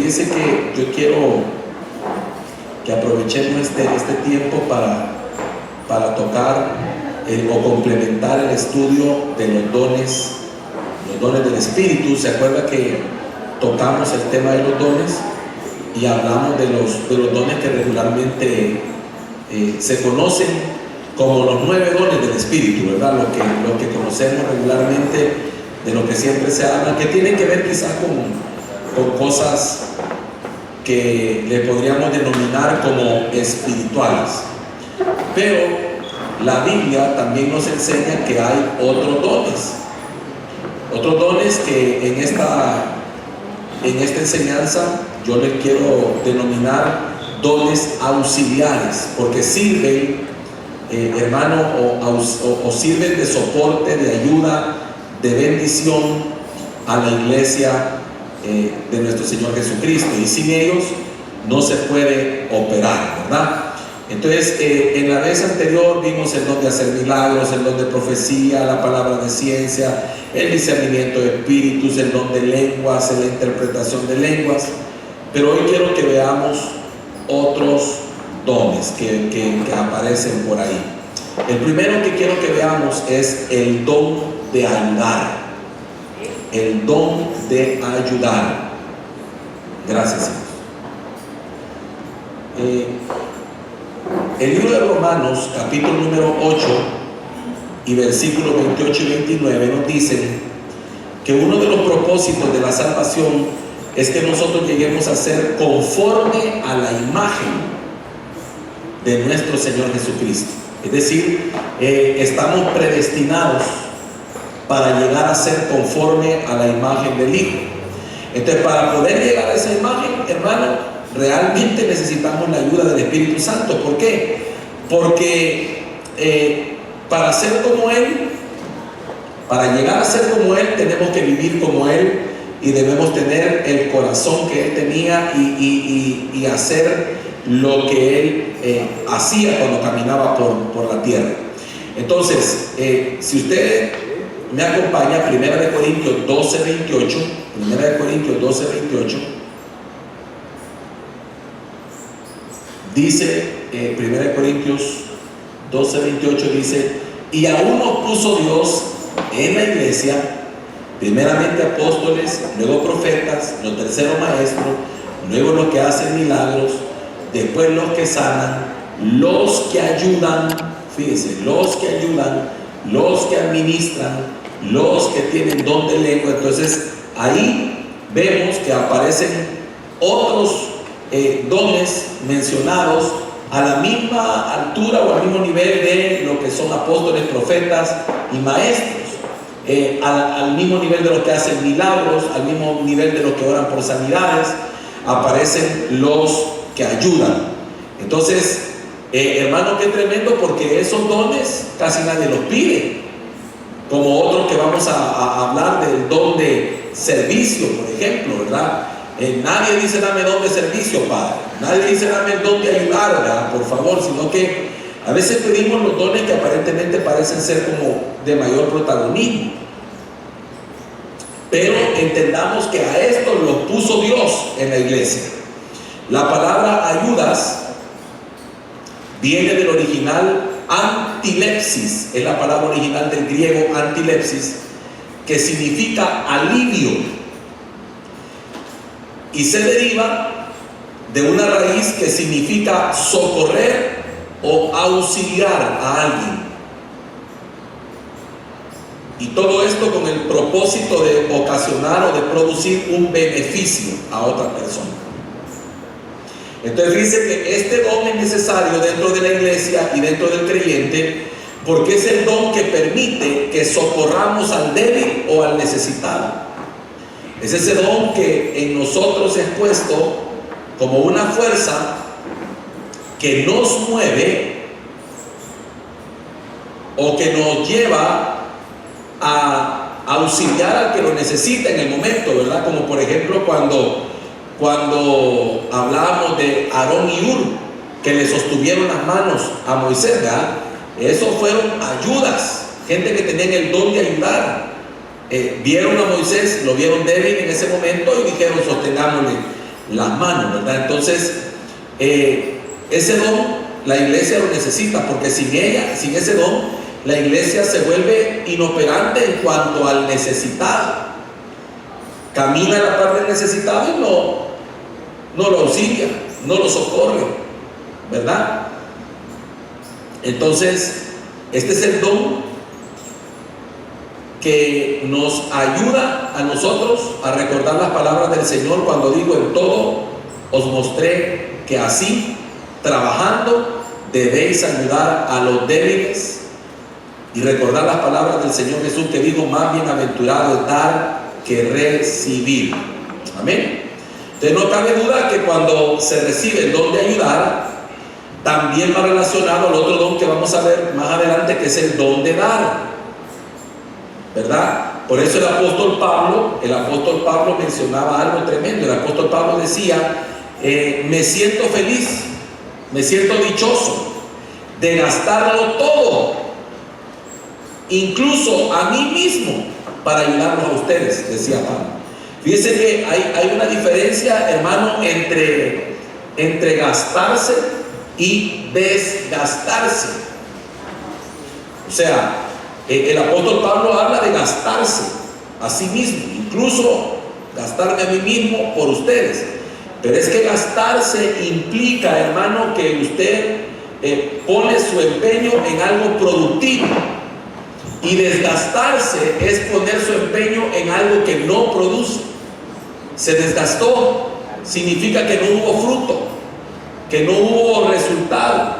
fíjese que yo quiero que aprovechemos este tiempo para tocar o complementar el estudio de los dones del Espíritu. ¿Se acuerda que tocamos el tema de los dones y hablamos de los dones que regularmente se conocen como los 9 dones del Espíritu, ¿verdad? Lo que conocemos regularmente, de lo que siempre se habla, que tienen que ver quizás con cosas que le podríamos denominar como espirituales. Pero la Biblia también nos enseña que hay otros dones que en esta enseñanza yo les quiero denominar dones auxiliares, porque sirven, hermano, o sirven de soporte, de ayuda, de bendición a la iglesia de nuestro Señor Jesucristo, y sin ellos no se puede operar, ¿verdad? Entonces, en la vez anterior vimos el don de hacer milagros, el don de profecía, la palabra de ciencia, el discernimiento de espíritus, el don de lenguas, la interpretación de lenguas. Pero hoy quiero que veamos otros dones que aparecen por ahí. El primero que quiero que veamos es el don de ayudar. El don de ayudar. Gracias, Señor. El libro de Romanos, capítulo número 8 y versículos 28 y 29 nos dicen que uno de los propósitos de la salvación es que nosotros lleguemos a ser conforme a la imagen de nuestro Señor Jesucristo. Es decir, estamos predestinados para llegar a ser conforme a la imagen del Hijo. Entonces, para poder llegar a esa imagen, hermano, realmente necesitamos la ayuda del Espíritu Santo. ¿Por qué? Porque para ser como Él, para llegar a ser como Él, tenemos que vivir como Él, y debemos tener el corazón que Él tenía y hacer lo que Él hacía cuando caminaba por la tierra. Entonces, si usted me acompaña, 1 Corintios 12, 28, 1 Corintios 12, 28, dice, 1 Corintios 12, 28 dice: y aún nos puso Dios en la iglesia, primeramente apóstoles, luego profetas, los terceros maestros, luego los que hacen milagros, después los que sanan, los que ayudan, fíjense, los que ayudan, los que administran, los que tienen don de lengua. Entonces ahí vemos que aparecen otros dones mencionados a la misma altura o al mismo nivel de lo que son apóstoles, profetas y maestros, al mismo nivel de los que hacen milagros, al mismo nivel de los que oran por sanidades, aparecen los que ayudan. Entonces, hermano, qué tremendo, porque esos dones casi nadie los pide, como otros que vamos a hablar del don de servicio, por ejemplo, ¿verdad? Nadie dice dame don de servicio, Padre. Nadie dice dame el don de ayudar, ¿verdad? Por favor, sino que a veces pedimos los dones que aparentemente parecen ser como de mayor protagonismo. Pero entendamos que a esto los puso Dios en la iglesia. La palabra ayudas viene del original antilepsis, es la palabra original del griego antilepsis, que significa alivio, y se deriva de una raíz que significa socorrer o auxiliar a alguien, y todo esto con el propósito de ocasionar o de producir un beneficio a otra persona. Entonces dice que este don es necesario dentro de la iglesia y dentro del creyente, porque es el don que permite que socorramos al débil o al necesitado. Es ese don que en nosotros es puesto como una fuerza que nos mueve o que nos lleva a auxiliar al que lo necesita en el momento, ¿verdad? Como por ejemplo cuando hablábamos de Aarón y Hur, que le sostuvieron las manos a Moisés, ¿verdad? Esos fueron ayudas, gente que tenían el don de ayudar. Vieron a Moisés, lo vieron débil en ese momento y dijeron sostengámosle las manos, ¿verdad? Entonces, ese don la iglesia lo necesita, porque sin ese don, la iglesia se vuelve inoperante en cuanto al necesitado. Camina a la par del necesitado y no lo auxilia, no lo socorre, ¿verdad? Entonces, este es el don que nos ayuda a nosotros a recordar las palabras del Señor cuando digo: en todo os mostré que así, trabajando, debéis ayudar a los débiles, y recordar las palabras del Señor Jesús, que dijo: más bienaventurado es dar que recibir. Amén. Entonces no cabe duda que cuando se recibe el don de ayudar, también va relacionado al otro don que vamos a ver más adelante, que es el don de dar, ¿verdad? Por eso el apóstol Pablo mencionaba algo tremendo. El apóstol Pablo decía: me siento feliz, me siento dichoso de gastarlo todo, incluso a mí mismo, para ayudarlos a ustedes, decía Pablo. Fíjense que hay una diferencia, hermano, entre gastarse y desgastarse. O sea, el apóstol Pablo habla de gastarse a sí mismo, incluso gastarme a mí mismo por ustedes. Pero es que gastarse implica, hermano, que usted pone su empeño en algo productivo. Y desgastarse es poner su empeño en algo que no produce. Se desgastó, significa que no hubo fruto, que no hubo resultado.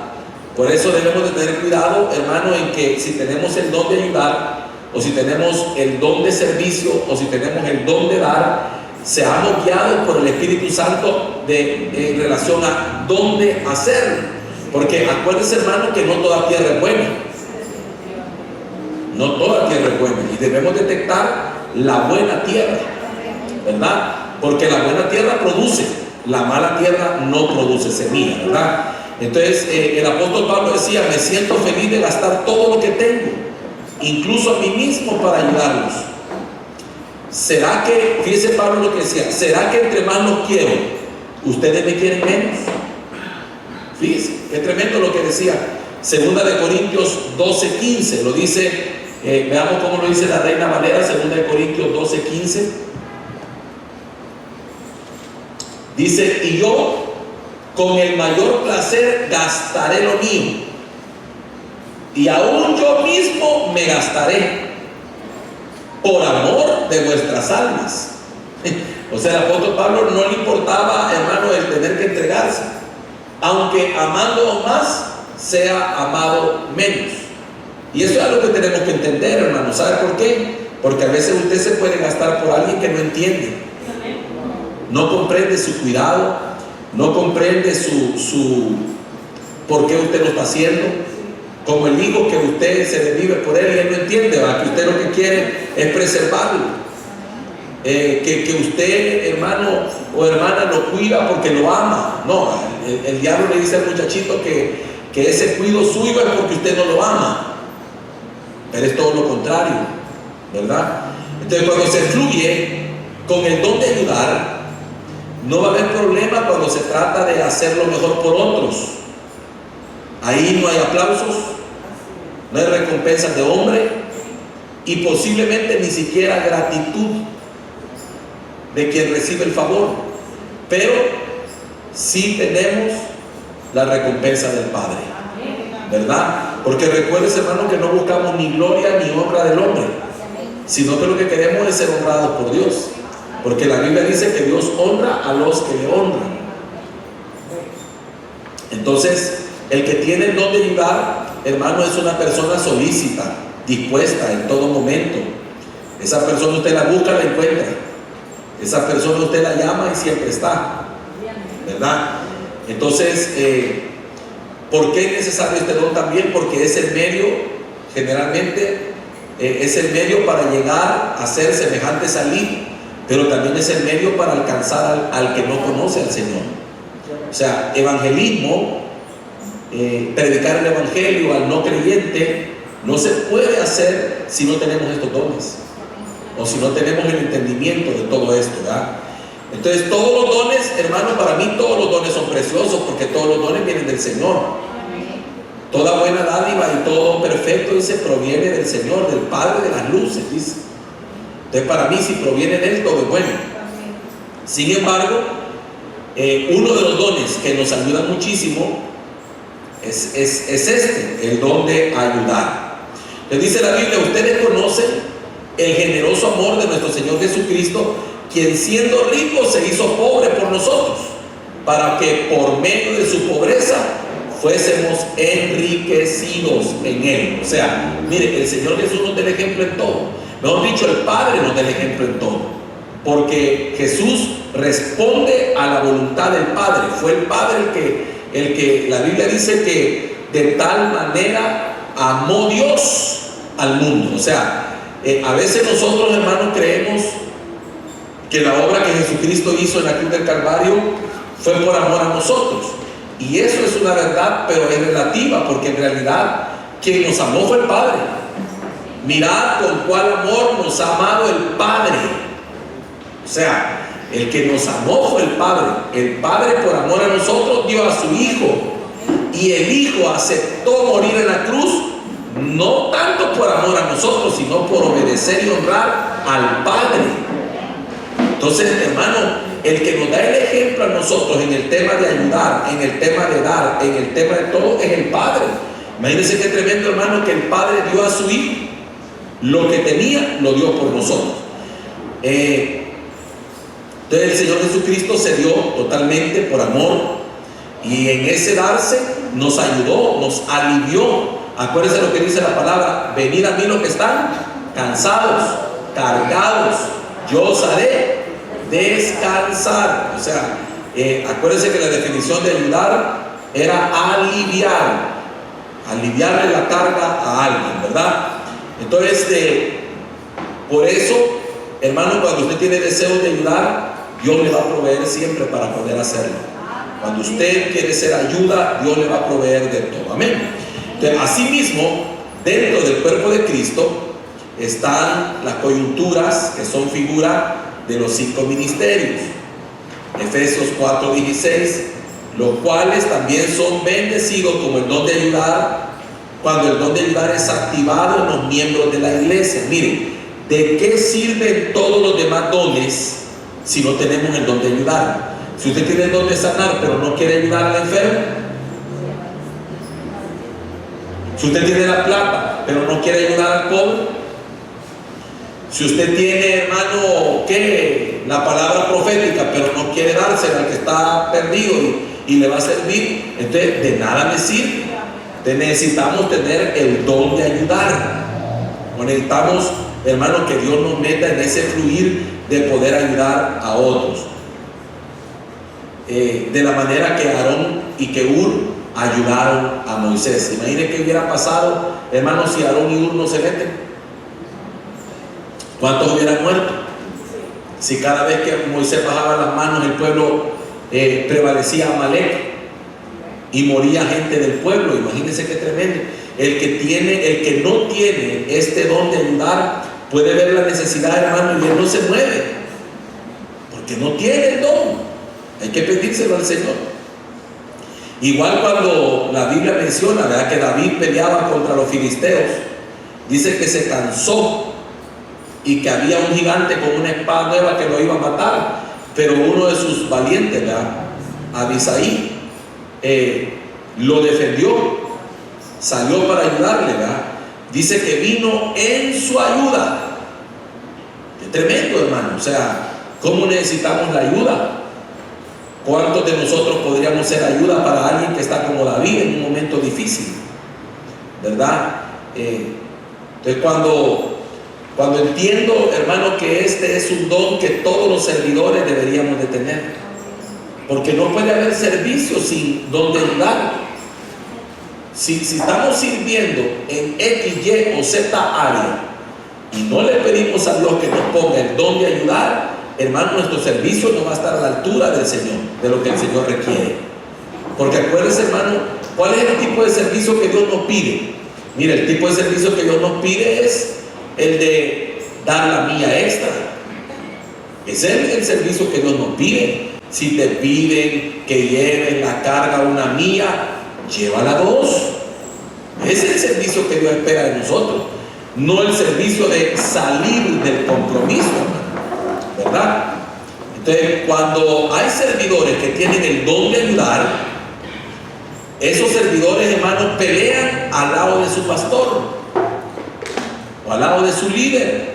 Por eso debemos de tener cuidado, hermano, en que si tenemos el don de ayudar, o si tenemos el don de servicio, o si tenemos el don de dar, seamos guiados por el Espíritu Santo en relación a dónde hacerlo. Porque acuérdense, hermano, que no toda tierra es buena. No toda tierra es buena, y debemos detectar la buena tierra, ¿verdad? Porque la buena tierra produce, la mala tierra no produce semilla, ¿verdad? Entonces el apóstol Pablo decía: me siento feliz de gastar todo lo que tengo, incluso a mí mismo, para ayudarlos. ¿Será que, fíjese Pablo lo que decía, será que entre más los quiero, ustedes me quieren menos? Fíjese, qué tremendo lo que decía. Segunda de Corintios 12:15, lo dice, veamos cómo lo dice la Reina Valera, segunda de Corintios 12:15. Dice: y yo con el mayor placer gastaré lo mío, y aún yo mismo me gastaré, por amor de vuestras almas. O sea, el apóstol Pablo no le importaba, hermano, el tener que entregarse, aunque amando más sea amado menos. Y eso es algo que tenemos que entender, hermano. ¿Sabe por qué? Porque a veces usted se puede gastar por alguien que no entiende, no comprende su cuidado, no comprende su por qué usted lo está haciendo. Como el hijo que usted se desvive por él y él no entiende, ¿va? Que usted lo que quiere es preservarlo, que usted, hermano o hermana, lo cuida porque lo ama. No, el diablo le dice al muchachito que ese cuido suyo es porque usted no lo ama, pero es todo lo contrario, ¿verdad? Entonces, cuando se fluye con el don de ayudar, no va a haber problema cuando se trata de hacer lo mejor por otros. Ahí no hay aplausos, no hay recompensas de hombre, y posiblemente ni siquiera gratitud de quien recibe el favor, pero sí tenemos la recompensa del Padre, ¿verdad? Porque recuerdes, hermano, que no buscamos ni gloria ni honra del hombre, sino que lo que queremos es ser honrados por Dios, porque la Biblia dice que Dios honra a los que le honran. Entonces, el que tiene el don de ayudar, hermano, es una persona solícita, dispuesta en todo momento. Esa persona usted la busca, la encuentra. Esa persona usted la llama y siempre está, ¿verdad? Entonces, ¿por qué es necesario este don también? Porque es el medio, generalmente, es el medio para llegar a ser semejantes al Hijo, pero también es el medio para alcanzar al que no conoce al Señor. O sea, evangelismo, predicar el evangelio al no creyente, no se puede hacer si no tenemos estos dones, o si no tenemos el entendimiento de todo esto, ¿verdad? Entonces todos los dones, hermano, para mí todos los dones son preciosos porque todos los dones vienen del Señor. Toda buena dádiva y todo perfecto, dice, proviene del Señor, del Padre de las luces, dice. Entonces para mí si proviene de Él, todo es bueno. Sin embargo, uno de los dones que nos ayuda muchísimo es este, el don de ayudar. Les dice la Biblia, ustedes conocen el generoso amor de nuestro Señor Jesucristo, quien siendo rico se hizo pobre por nosotros, para que por medio de su pobreza fuésemos enriquecidos en Él. O sea, mire, el Señor Jesús nos da el ejemplo en todo. Mejor dicho, el Padre nos da el ejemplo en todo. Porque Jesús responde a la voluntad del Padre. Fue el Padre el que la Biblia dice que de tal manera amó Dios al mundo. O sea, a veces nosotros, hermanos, creemos que la obra que Jesucristo hizo en la cruz del Calvario fue por amor a nosotros. Y eso es una verdad, pero es relativa, porque en realidad quien nos amó fue el Padre. Mirad con cuál amor nos ha amado el Padre. O sea, el que nos amó fue el Padre. El Padre por amor a nosotros dio a su Hijo. Y el Hijo aceptó morir en la cruz, no tanto por amor a nosotros, sino por obedecer y honrar al Padre. Entonces, hermano, el que nos da el ejemplo a nosotros en el tema de ayudar, en el tema de dar, en el tema de todo, es el Padre. Imagínense qué tremendo, hermano, que el Padre dio a su Hijo. Lo que tenía, lo dio por nosotros. Entonces el Señor Jesucristo se dio totalmente por amor. Y en ese darse nos ayudó, nos alivió. Acuérdense lo que dice la palabra: venid a mí los que están cansados, cargados, yo os haré descansar. O sea, acuérdense que la definición de ayudar era aliviarle la carga a alguien, ¿verdad? Entonces, por eso, hermano, cuando usted tiene deseos de ayudar, Dios le va a proveer siempre para poder hacerlo. Cuando usted quiere ser ayuda, Dios le va a proveer de todo. Amén. Entonces, asimismo, dentro del cuerpo de Cristo están las coyunturas, que son figura de los 5 ministerios. Efesios 4:16, los cuales también son bendecidos como el don de ayudar, cuando el don de ayudar es activado en los miembros de la iglesia. Miren, ¿de qué sirven todos los demás dones si no tenemos el don de ayudar? Si usted tiene el don de sanar pero no quiere ayudar al enfermo, si usted tiene la plata pero no quiere ayudar al pobre, si usted tiene, hermano, ¿qué? La palabra profética pero no quiere dársela al que está perdido y le va a servir, entonces de nada me sirve. Necesitamos tener el don de ayudar. Necesitamos, hermano, que Dios nos meta en ese fluir de poder ayudar a otros. De la manera que Aarón y que Hur ayudaron a Moisés. Imaginen qué hubiera pasado, hermano, si Aarón y Hur no se meten. ¿Cuántos hubieran muerto? Si cada vez que Moisés bajaba las manos, el pueblo prevalecía Amalek y moría gente del pueblo. Imagínense qué tremendo. El que no tiene este don de ayudar puede ver la necesidad, hermano, y él no se mueve porque no tiene el don. Hay que pedírselo al Señor. Igual cuando la Biblia menciona, ¿verdad?, que David peleaba contra los filisteos, dice que se cansó y que había un gigante con una espada nueva que lo iba a matar, pero uno de sus valientes, ¿verdad?, Abisai, lo defendió, salió para ayudarle, ¿verdad? Dice que vino en su ayuda. Qué tremendo, hermano. O sea, ¿cómo necesitamos la ayuda? ¿Cuántos de nosotros podríamos ser ayuda para alguien que está como David en un momento difícil? ¿Verdad? Entonces cuando entiendo, hermano, que este es un don que todos los servidores deberíamos de tener, porque no puede haber servicio sin don de ayudar. Si estamos sirviendo en X, Y o Z área y no le pedimos a Dios que nos ponga el don de ayudar, hermano, nuestro servicio no va a estar a la altura del Señor, de lo que el Señor requiere. Porque acuérdense, hermano, ¿cuál es el tipo de servicio que Dios nos pide? Mire, el tipo de servicio que Dios nos pide es el de dar la milla extra. Ese es el servicio que Dios nos pide. Si te piden que lleves la carga una mía, llévala dos. Ese es el servicio que Dios espera de nosotros, no el servicio de salir del compromiso, hermano, ¿verdad? Entonces, cuando hay servidores que tienen el don de ayudar, esos servidores, hermanos, pelean al lado de su pastor o al lado de su líder,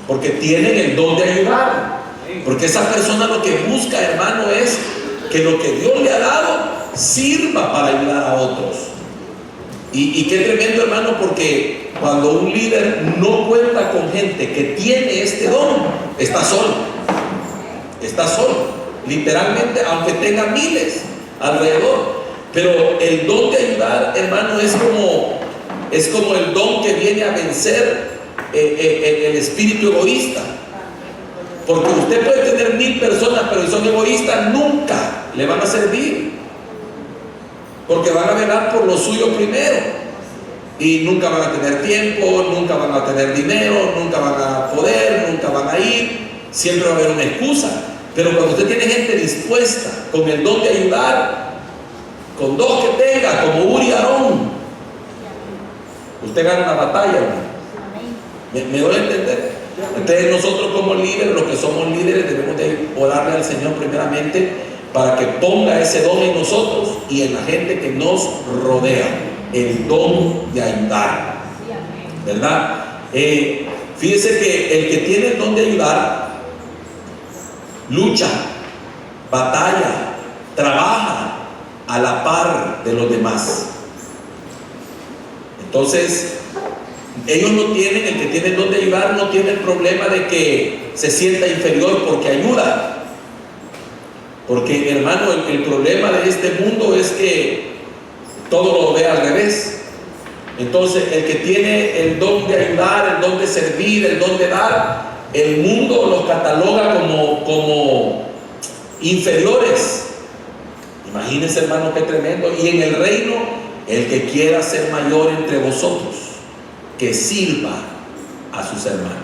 porque tienen el don de ayudar. Porque esa persona lo que busca, hermano, es que lo que Dios le ha dado sirva para ayudar a otros. Y qué tremendo, hermano, porque cuando un líder no cuenta con gente que tiene este don, está solo. Está solo, literalmente, aunque tenga miles alrededor. Pero el don de ayudar, hermano, es como el don que viene a vencer el espíritu egoísta. Porque usted puede tener 1000 personas, pero si son egoístas, nunca le van a servir. Porque van a velar por lo suyo primero. Y nunca van a tener tiempo, nunca van a tener dinero, nunca van a poder, nunca van a ir. Siempre va a haber una excusa. Pero cuando usted tiene gente dispuesta, con el don de ayudar, con dos que tenga, como Uri y Aarón, usted gana una batalla, hermano. ¿Me doy a entender? Entonces nosotros como líderes, los que somos líderes, debemos de orarle al Señor primeramente para que ponga ese don en nosotros y en la gente que nos rodea, el don de ayudar, ¿verdad? Fíjese que el que tiene el don de ayudar lucha, batalla, trabaja a la par de los demás. Entonces, ellos no tienen, el que tiene el don de ayudar no tiene el problema de que se sienta inferior porque ayuda. Porque, hermano, el problema de este mundo es que todo lo ve al revés. Entonces, el que tiene el don de ayudar, el don de servir, el don de dar, el mundo los cataloga como inferiores. Imagínense, hermano, qué tremendo. Y en el reino, el que quiera ser mayor entre vosotros, que sirva a sus hermanos.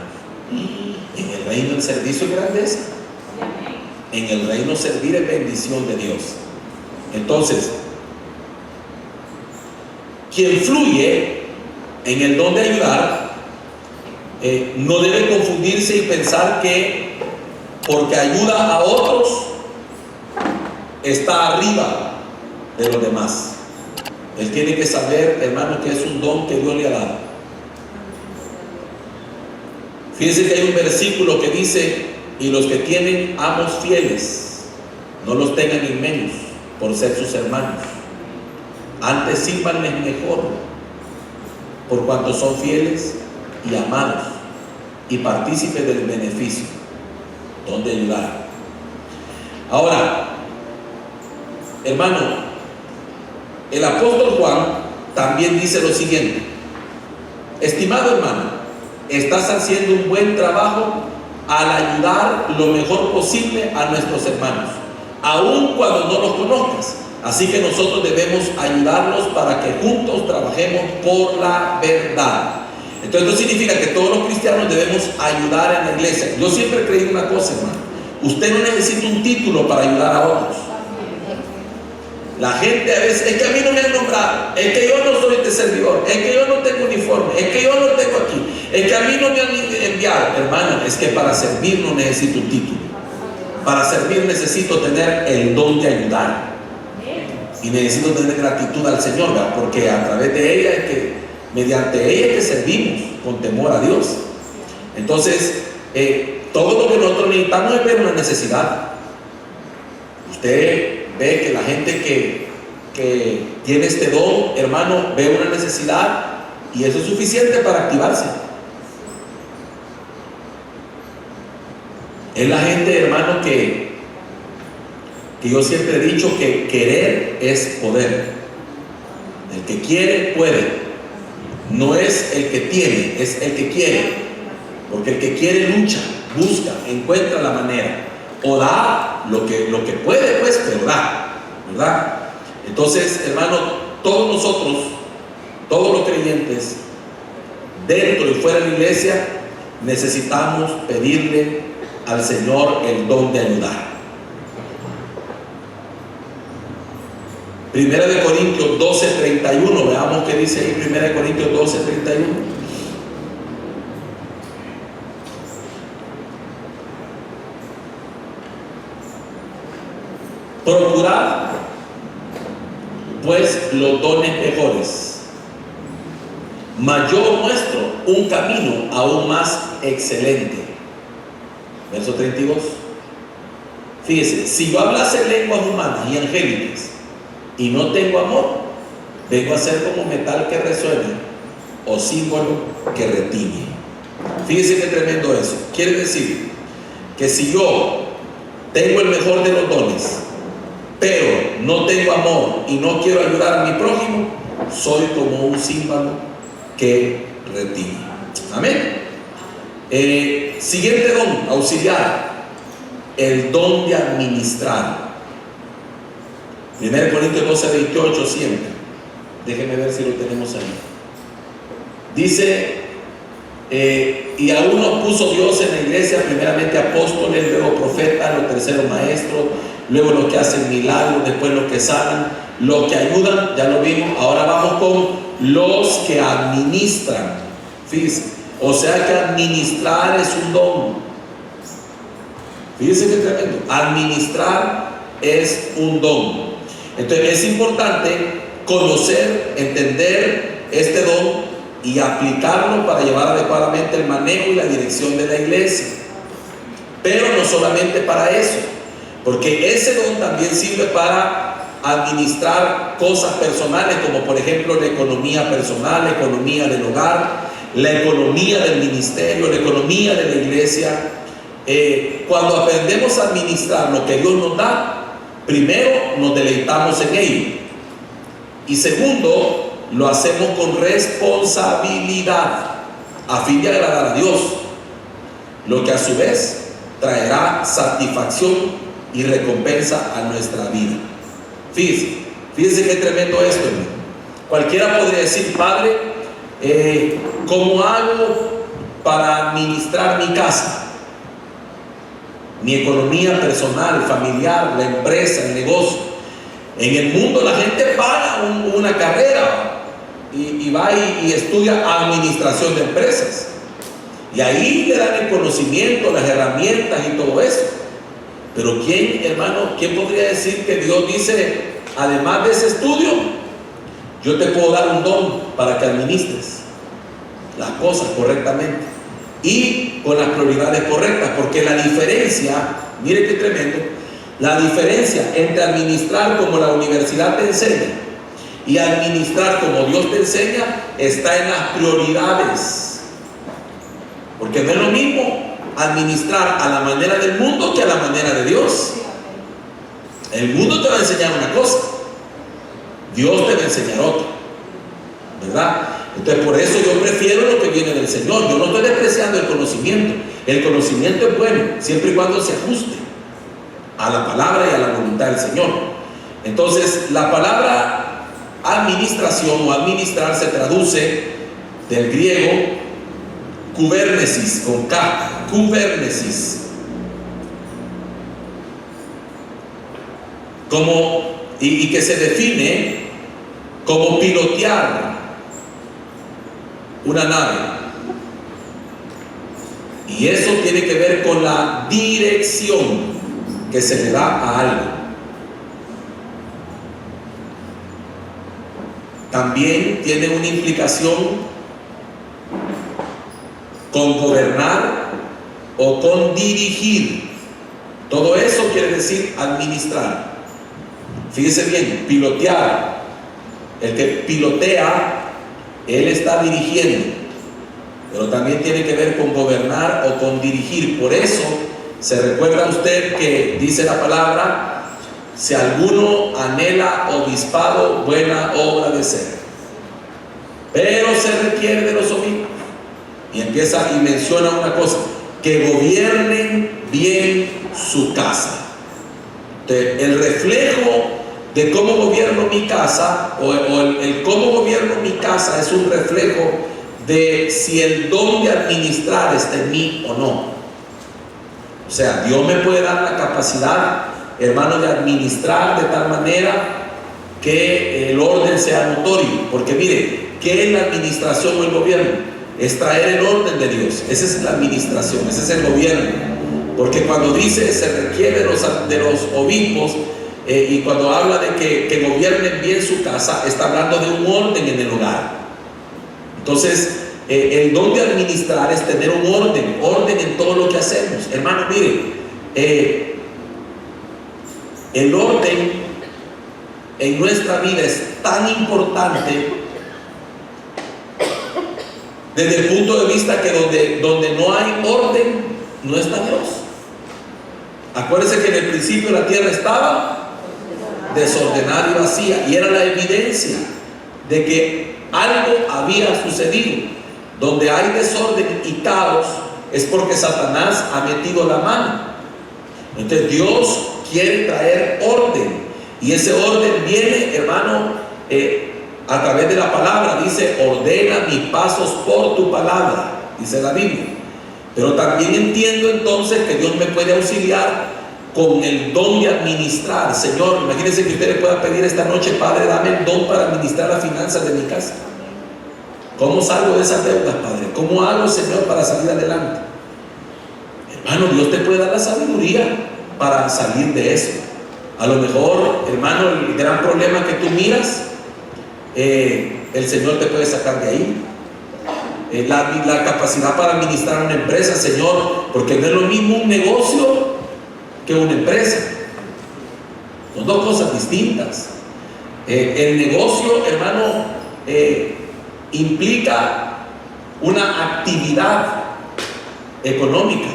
En el reino el servicio es grandeza. En el reino servir es bendición de Dios. Entonces, quien fluye en el don de ayudar, no debe confundirse y pensar que porque ayuda a otros está arriba de los demás. Él tiene que saber, hermano, que es un don que Dios le ha dado. Fíjense que hay un versículo que dice: y los que tienen amos fieles, no los tengan en menos por ser sus hermanos, antes sírvanles mejor, por cuanto son fieles y amados y partícipes del beneficio, donde ayudar. Ahora, hermano, el apóstol Juan también dice lo siguiente: estimado hermano, estás haciendo un buen trabajo al ayudar lo mejor posible a nuestros hermanos, aun cuando no los conozcas. Así que nosotros debemos ayudarlos para que juntos trabajemos por la verdad. Entonces no significa que todos los cristianos debemos ayudar en la iglesia. Yo siempre he creído una cosa, hermano: usted no necesita un título para ayudar a otros. La gente a veces: es que a mí no me han nombrado, es que yo no soy este servidor, es que yo no tengo uniforme, es que yo no tengo aquí, es que a mí no me han enviado. Hermano, es que para servir no necesito un título. Para servir necesito tener el don de ayudar. Y necesito tener gratitud al Señor, ¿verdad? Porque a través de ella es que, mediante ella es que servimos con temor a Dios. Entonces, todo lo que nosotros necesitamos es ver una necesidad. Usted ve que la gente que tiene este don, hermano, ve una necesidad y eso es suficiente para activarse. Es la gente, hermano, que yo siempre he dicho que querer es poder. El que quiere, puede. No es el que tiene, es el que quiere. Porque el que quiere lucha, busca, encuentra la manera. O da lo que puede, pues, pero da, ¿verdad? Entonces, hermano, todos nosotros, todos los creyentes, dentro y fuera de la iglesia, necesitamos pedirle al Señor el don de ayudar. Primera de Corintios 12:31, veamos qué dice ahí. Primera de Corintios 12:31. Procurad pues los dones mejores, mas yo muestro un camino aún más excelente. Verso 32. Fíjese, si yo hablase lenguas humanas y angélicas y no tengo amor, vengo a ser como metal que resuena o símbolo que retiñe. Fíjese qué tremendo eso. Quiere decir que si yo tengo el mejor de los dones, pero no tengo amor y no quiero ayudar a mi prójimo, soy como un símbolo que retiñe. Amén. Siguiente don, auxiliar, el don de administrar. 1 Corintios 12:28 siempre. Déjenme ver si lo tenemos ahí. Dice, y a uno puso Dios en la iglesia, primeramente apóstoles, luego profetas, los terceros maestros, luego los que hacen milagros, después los que sanan, los que ayudan, ya lo vimos. Ahora vamos con los que administran. Fíjense, o sea que administrar es un don. Fíjense qué tremendo. Administrar es un don. Entonces es importante conocer, entender este don y aplicarlo para llevar adecuadamente el manejo y la dirección de la iglesia. Pero no solamente para eso, porque ese don también sirve para administrar cosas personales, como por ejemplo la economía personal, la economía del hogar, la economía del ministerio, la economía de la iglesia. Cuando aprendemos a administrar lo que Dios nos da, primero nos deleitamos en ello, y segundo, lo hacemos con responsabilidad a fin de agradar a Dios, lo que a su vez traerá satisfacción y recompensa a nuestra vida. Fíjense qué tremendo esto, hermano. Cualquiera podría decir: Padre, ¿cómo hago para administrar mi casa, mi economía personal, familiar, la empresa, el negocio? En el mundo la gente paga una carrera y va y estudia administración de empresas, y ahí le dan el conocimiento, las herramientas y todo eso. Pero ¿quién, hermano, quién podría decir que Dios dice, además de ese estudio, yo te puedo dar un don para que administres las cosas correctamente y con las prioridades correctas? Porque la diferencia, mire qué tremendo, la diferencia entre administrar como la universidad te enseña y administrar como Dios te enseña está en las prioridades. Porque no es lo mismo administrar a la manera del mundo que a la manera de Dios. El mundo te va a enseñar una cosa, Dios te va a enseñar otra, ¿verdad? Entonces por eso yo prefiero lo que viene del Señor. Yo no estoy despreciando el conocimiento. El conocimiento es bueno siempre y cuando se ajuste a la palabra y a la voluntad del Señor. Entonces la palabra administración o administrar se traduce del griego kubernesis, con K, kubernesis, como, y que se define como pilotear una nave, y eso tiene que ver con la dirección que se le da a algo. También tiene una implicación con gobernar o con dirigir. Todo eso quiere decir administrar. Fíjese bien, pilotear. El que pilotea, él está dirigiendo, pero también tiene que ver con gobernar o con dirigir. Por eso se recuerda usted que dice la palabra: si alguno anhela obispado, buena obra de ser, pero se requiere de los obispos. Y empieza y menciona una cosa: que gobiernen bien su casa. Entonces, el reflejo de cómo gobierno mi casa, o el cómo gobierno mi casa, es un reflejo de si el don de administrar está en mí o no. O O sea, Dios me puede dar la capacidad, hermano, de administrar de tal manera que el orden sea notorio. Porque mire, ¿qué es la administración o el gobierno? Es traer el orden de Dios. Esa es la administración, ese es el gobierno. Porque cuando dice se requiere de los obispos, y cuando habla de que gobiernen bien su casa, está hablando de un orden en el hogar. Entonces, el don de administrar es tener un orden en todo lo que hacemos. Hermano, mire, el orden en nuestra vida es tan importante desde el punto de vista que donde no hay orden, no está Dios. Acuérdense que en el principio la tierra estaba desordenada y vacía, y era la evidencia de que algo había sucedido. Donde hay desorden y caos es porque Satanás ha metido la mano. Entonces Dios quiere traer orden, y ese orden viene, hermano, a través de la palabra. Dice: ordena mis pasos por tu palabra, dice la Biblia. Pero también entiendo entonces que Dios me puede auxiliar con el don de administrar. Señor, imagínense que usted le pueda pedir esta noche: Padre, dame el don para administrar las finanzas de mi casa. ¿Cómo salgo de esas deudas, Padre? ¿Cómo hago, Señor, para salir adelante? Hermano, Dios te puede dar la sabiduría para salir de eso. A lo mejor, hermano, el gran problema que tú miras, el Señor te puede sacar de ahí. La capacidad para administrar una empresa, Señor, porque no es lo mismo un negocio que una empresa. Son dos cosas distintas. El negocio, hermano, implica una actividad económica,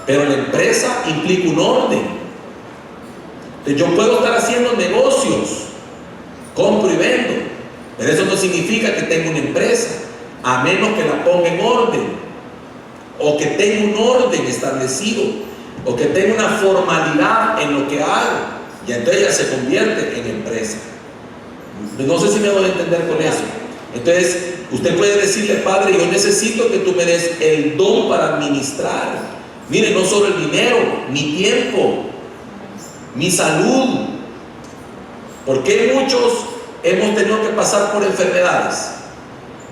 pero la empresa implica un orden. Entonces, yo puedo estar haciendo negocios, compro y vendo, pero eso no significa que tenga una empresa, a menos que la ponga en orden, o que tenga un orden establecido, o que tenga una formalidad en lo que hago, y entonces ya se convierte en empresa. No sé si me voy a entender con eso. Entonces, usted puede decirle: Padre, yo necesito que tú me des el don para administrar. Mire, no solo el dinero, mi tiempo, mi salud. Porque muchos hemos tenido que pasar por enfermedades,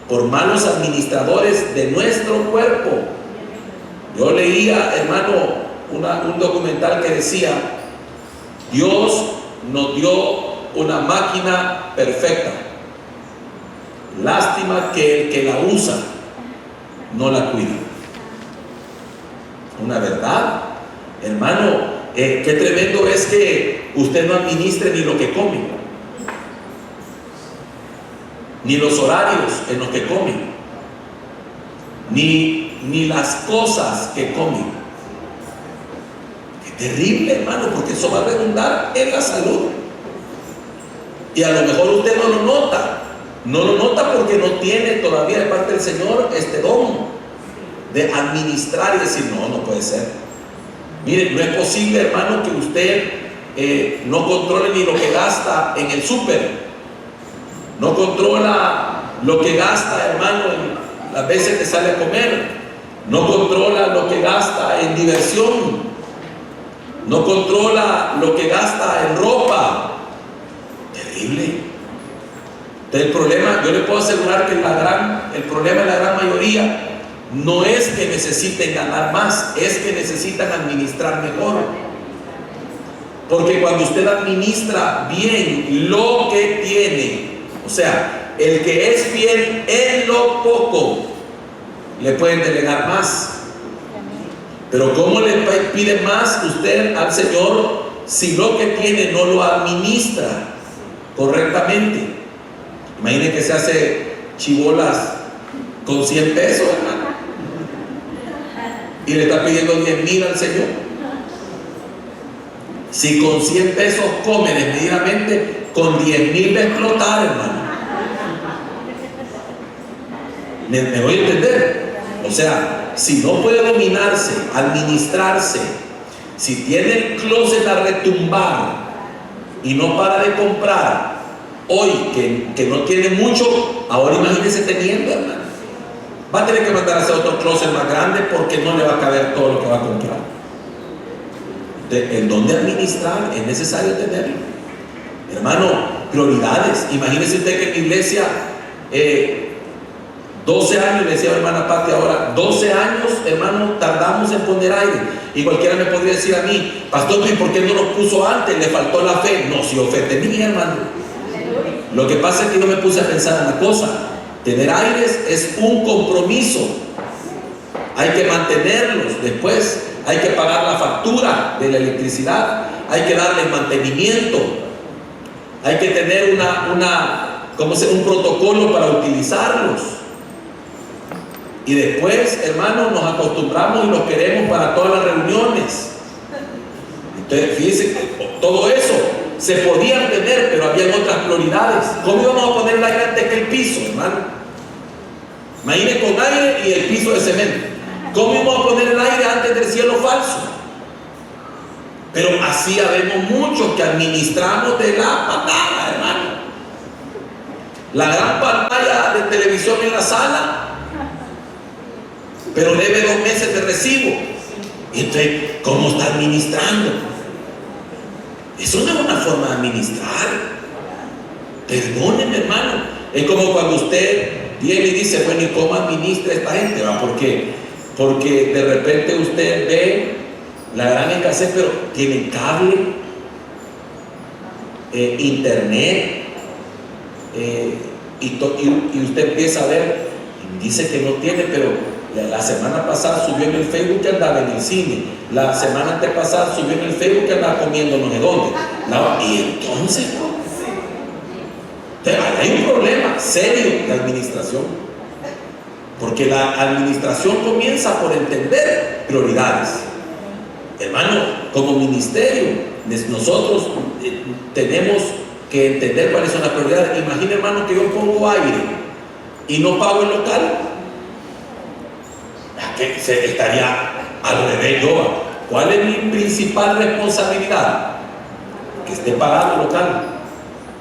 por malos administradores de nuestro cuerpo. Yo leía, hermano, un documental que decía: Dios nos dio una máquina perfecta, lástima que el que la usa no la cuida. Una verdad, hermano. Qué tremendo es que usted no administre ni lo que come, ni los horarios en los que come, ni las cosas que come. Qué terrible, hermano, porque eso va a redundar en la salud. Y a lo mejor usted no lo nota porque no tiene todavía de parte del Señor este don de administrar y decir: no puede ser. Mire, no es posible, hermano, que usted no controle ni lo que gasta en el súper, no controla lo que gasta, hermano, en las veces que sale a comer, no controla lo que gasta en diversión, no controla lo que gasta en ropa. Terrible. Entonces, el problema, yo le puedo asegurar que el problema de la gran mayoría no es que necesiten ganar más, es que necesitan administrar mejor. Porque cuando usted administra bien lo que tiene, o sea, el que es fiel en lo poco, le pueden delegar más. Pero ¿cómo le pide más usted al Señor si lo que tiene no lo administra correctamente? Imagine que se hace chibolas con 100 pesos, hermano, y le está pidiendo 10,000 al Señor. Si con 100 pesos come desmedidamente, con 10,000 va a explotar, hermano. ¿Me voy a entender? O sea, si no puede dominarse, administrarse, si tiene el closet a retumbar y no para de comprar, hoy que no tiene mucho, ahora imagínese teniendo, hermano. Va a tener que mandar a hacer otro closet más grande porque no le va a caber todo lo que va a comprar. El don de administrar es necesario tenerlo. Hermano, prioridades. Imagínese usted que en mi iglesia 12 años, le decía a hermana Pati ahora, 12 años, hermano, tardamos en poner aire. Y cualquiera me podría decir a mí, pastor, ¿y por qué no lo puso antes? Le faltó la fe. No, si yo fe tenía, hermano. Lo que pasa es que yo me puse a pensar en una cosa. Tener aires es un compromiso. Hay que mantenerlos. Después hay que pagar la factura de la electricidad. Hay que darle mantenimiento. Hay que tener un protocolo para utilizarlos. Y después, hermanos, nos acostumbramos y los queremos para todas las reuniones. Entonces, fíjense, todo eso se podían tener, pero habían otras prioridades. ¿Cómo íbamos a poner el aire antes que el piso, hermano? Imaginen con aire y el piso de cemento. ¿Cómo íbamos a poner el aire antes del cielo falso? Pero así habemos muchos que administramos de la patada, hermano. La gran pantalla de televisión en la sala, pero debe 2 meses de recibo. Y entonces, ¿cómo está administrando? Eso no es una forma de administrar. Perdónenme, hermano. Es como cuando usted viene y dice, bueno, ¿y cómo administra esta gente? ¿Va? Porque de repente usted ve la gran escasez, pero tiene cable, internet, y usted empieza a ver, dice que no tiene, pero la semana pasada subió en el Facebook que andaba en el cine, la semana antepasada subió en el Facebook que andaba comiendo no sé dónde. Y entonces, hay un problema serio de administración, porque la administración comienza por entender prioridades. Hermano, como ministerio, nosotros tenemos que entender cuáles son las prioridades. Imagina, hermano, que yo pongo aire y no pago el local. Que estaría al revés yo. ¿Cuál es mi principal responsabilidad? Que esté pagado el local.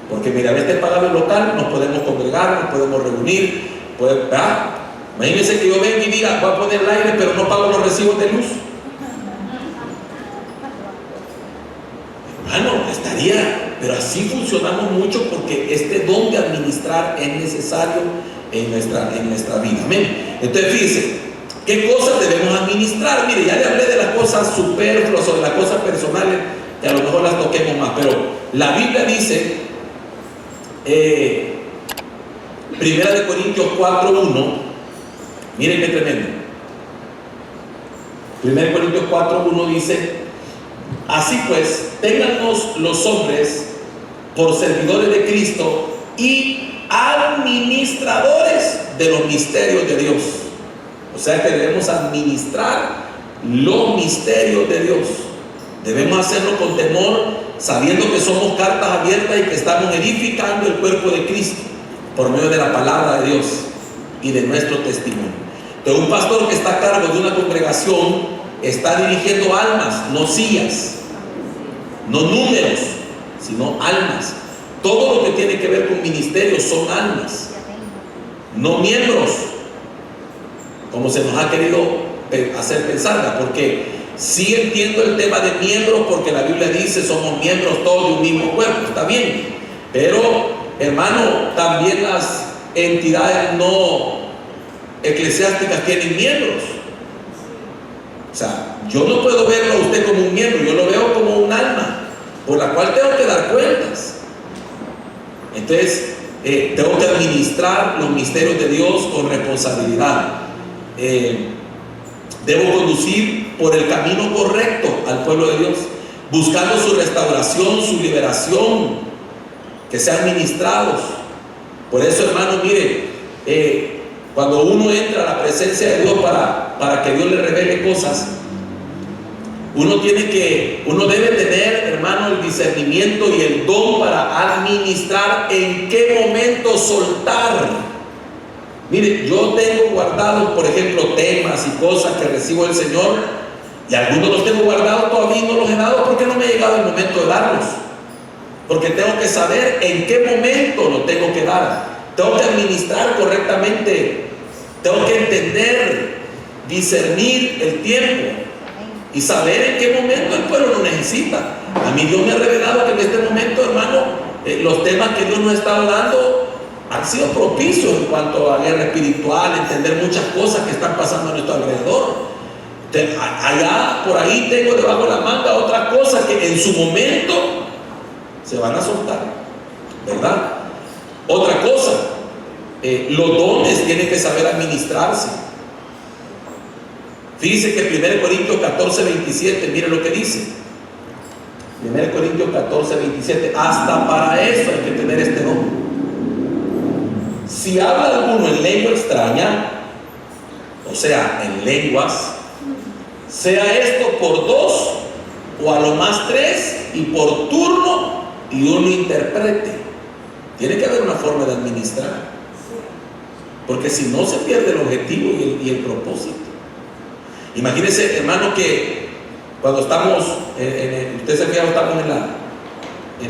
Porque mira, a esté pagado el local, nos podemos congregar, nos podemos reunir. Imagínense que yo venga y diga, voy a poner el aire, pero no pago los recibos de luz. Hermano, estaría, pero así funcionamos mucho porque este don de administrar es necesario en nuestra vida. Amén. Entonces, fíjense, ¿qué cosas debemos administrar? Mire, ya le hablé de las cosas superfluas o de las cosas personales, que a lo mejor las toquemos más, pero la Biblia dice, 1 Corintios 4:1, miren qué tremendo. 1 Corintios 4:1 dice, así pues, téngannos los hombres por servidores de Cristo y administradores de los misterios de Dios. O sea que debemos administrar los misterios de Dios. Debemos hacerlo con temor, sabiendo que somos cartas abiertas y que estamos edificando el cuerpo de Cristo por medio de la palabra de Dios y de nuestro testimonio. Entonces, un pastor que está a cargo de una congregación está dirigiendo almas, no sillas, no números, sino almas. Todo lo que tiene que ver con ministerios son almas, no miembros, como se nos ha querido hacer pensar, porque sí entiendo el tema de miembros, porque la Biblia dice somos miembros todos de un mismo cuerpo, está bien, pero hermano, también las entidades no eclesiásticas tienen miembros. O sea, yo no puedo verlo a usted como un miembro, yo lo veo como un alma por la cual tengo que dar cuentas. Entonces, tengo que administrar los misterios de Dios con responsabilidad. Debo conducir por el camino correcto al pueblo de Dios, buscando su restauración, su liberación, que sean ministrados. Por eso, hermano, mire, cuando uno entra a la presencia de Dios para que Dios le revele cosas, uno debe tener, hermano, el discernimiento y el don para administrar en qué momento soltar. Mire, yo tengo guardados, por ejemplo, temas y cosas que recibo del Señor, y algunos los tengo guardados todavía y no los he dado porque no me ha llegado el momento de darlos. Porque tengo que saber en qué momento lo tengo que dar. Tengo que administrar correctamente. Tengo que entender, discernir el tiempo. y saber en qué momento el pueblo lo necesita. A mí Dios me ha revelado que en este momento, hermano, los temas que Dios nos está dando han sido propicios en cuanto a guerra espiritual, entender muchas cosas que están pasando a nuestro alrededor. Allá, por ahí tengo debajo de la manga otras cosas que en su momento se van a soltar, ¿verdad? Otra cosa, los dones tienen que saber administrarse. Fíjense que 1 Corintios 14, 27, mire lo que dice. 1 Corintios 14, 27, hasta para eso hay que tener este don. Si habla alguno en lengua extraña, o sea, en lenguas, sea esto por 2 o a lo más 3 y por turno y uno interprete. Tiene que haber una forma de administrar, porque si no se pierde el objetivo y el propósito. Imagínense, hermano, que cuando estamos, usted se fija, estamos en